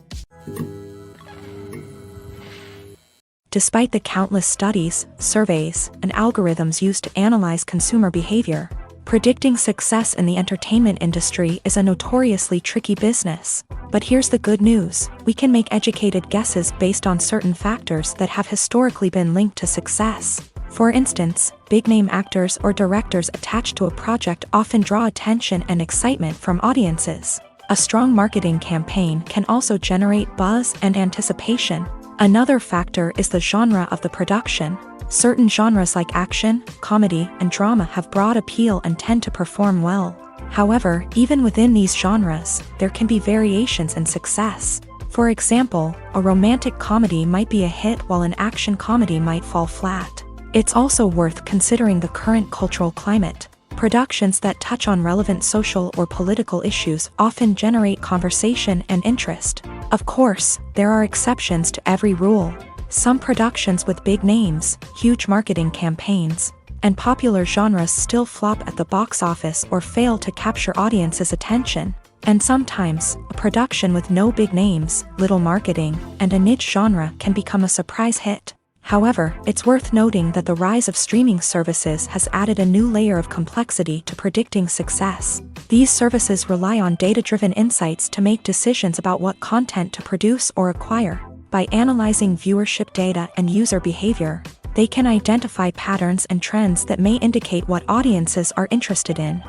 S1: Despite the countless studies, surveys, and algorithms used to analyze consumer behavior, predicting success in the entertainment industry is a notoriously tricky business. But here's the good news: we can make educated guesses based on certain factors that have historically been linked to success. For instance, big-name actors or directors attached to a project often draw attention and excitement from audiences. A strong marketing campaign can also generate buzz and anticipation. Another factor is the genre of the production. Certain genres like action, comedy, and drama have broad appeal and tend to perform well. However, even within these genres, there can be variations in success. For example, a romantic comedy might be a hit while an action comedy might fall flat. It's also worth considering the current cultural climate. Productions that touch on relevant social or political issues often generate conversation and interest. Of course, there are exceptions to every rule. Some productions with big names, huge marketing campaigns, and popular genres still flop at the box office or fail to capture audiences' attention. And sometimes, a production with no big names, little marketing, and a niche genre can become a surprise hit. However, it's worth noting that the rise of streaming services has added a new layer of complexity to predicting success. These services rely on data-driven insights to make decisions about what content to produce or acquire. By analyzing viewership data and user behavior, they can identify patterns and trends that may indicate what audiences are interested in.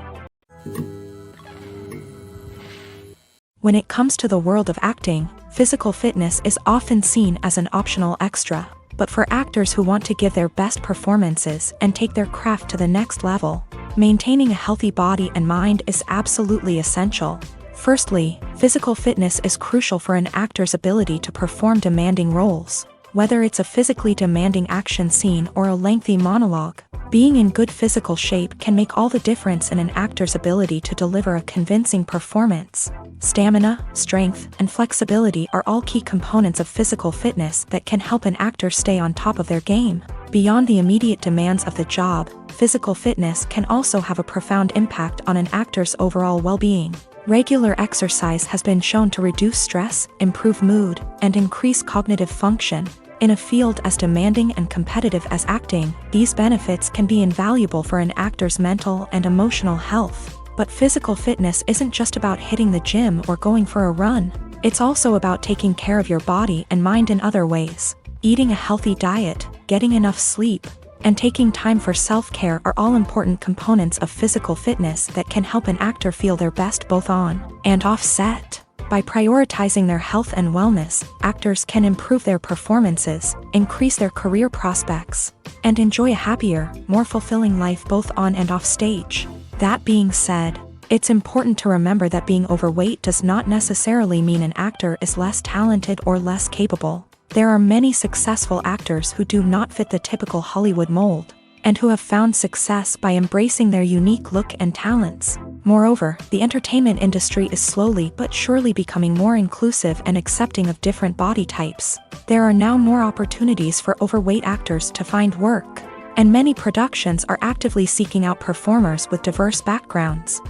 S1: When it comes to the world of acting, physical fitness is often seen as an optional extra. But for actors who want to give their best performances and take their craft to the next level, maintaining a healthy body and mind is absolutely essential. Firstly, physical fitness is crucial for an actor's ability to perform demanding roles. Whether it's a physically demanding action scene or a lengthy monologue, being in good physical shape can make all the difference in an actor's ability to deliver a convincing performance. Stamina, strength, and flexibility are all key components of physical fitness that can help an actor stay on top of their game. Beyond the immediate demands of the job, physical fitness can also have a profound impact on an actor's overall well-being. Regular exercise has been shown to reduce stress, improve mood, and increase cognitive function. In a field as demanding and competitive as acting, these benefits can be invaluable for an actor's mental and emotional health. But physical fitness isn't just about hitting the gym or going for a run. It's also about taking care of your body and mind in other ways. Eating a healthy diet, getting enough sleep, and taking time for self-care are all important components of physical fitness that can help an actor feel their best both on and off set. By prioritizing their health and wellness, actors can improve their performances, increase their career prospects, and enjoy a happier, more fulfilling life both on and off stage. That being said, it's important to remember that being overweight does not necessarily mean an actor is less talented or less capable. There are many successful actors who do not fit the typical Hollywood mold, and who have found success by embracing their unique look and talents. Moreover, the entertainment industry is slowly but surely becoming more inclusive and accepting of different body types. There are now more opportunities for overweight actors to find work, and many productions are actively seeking out performers with diverse backgrounds.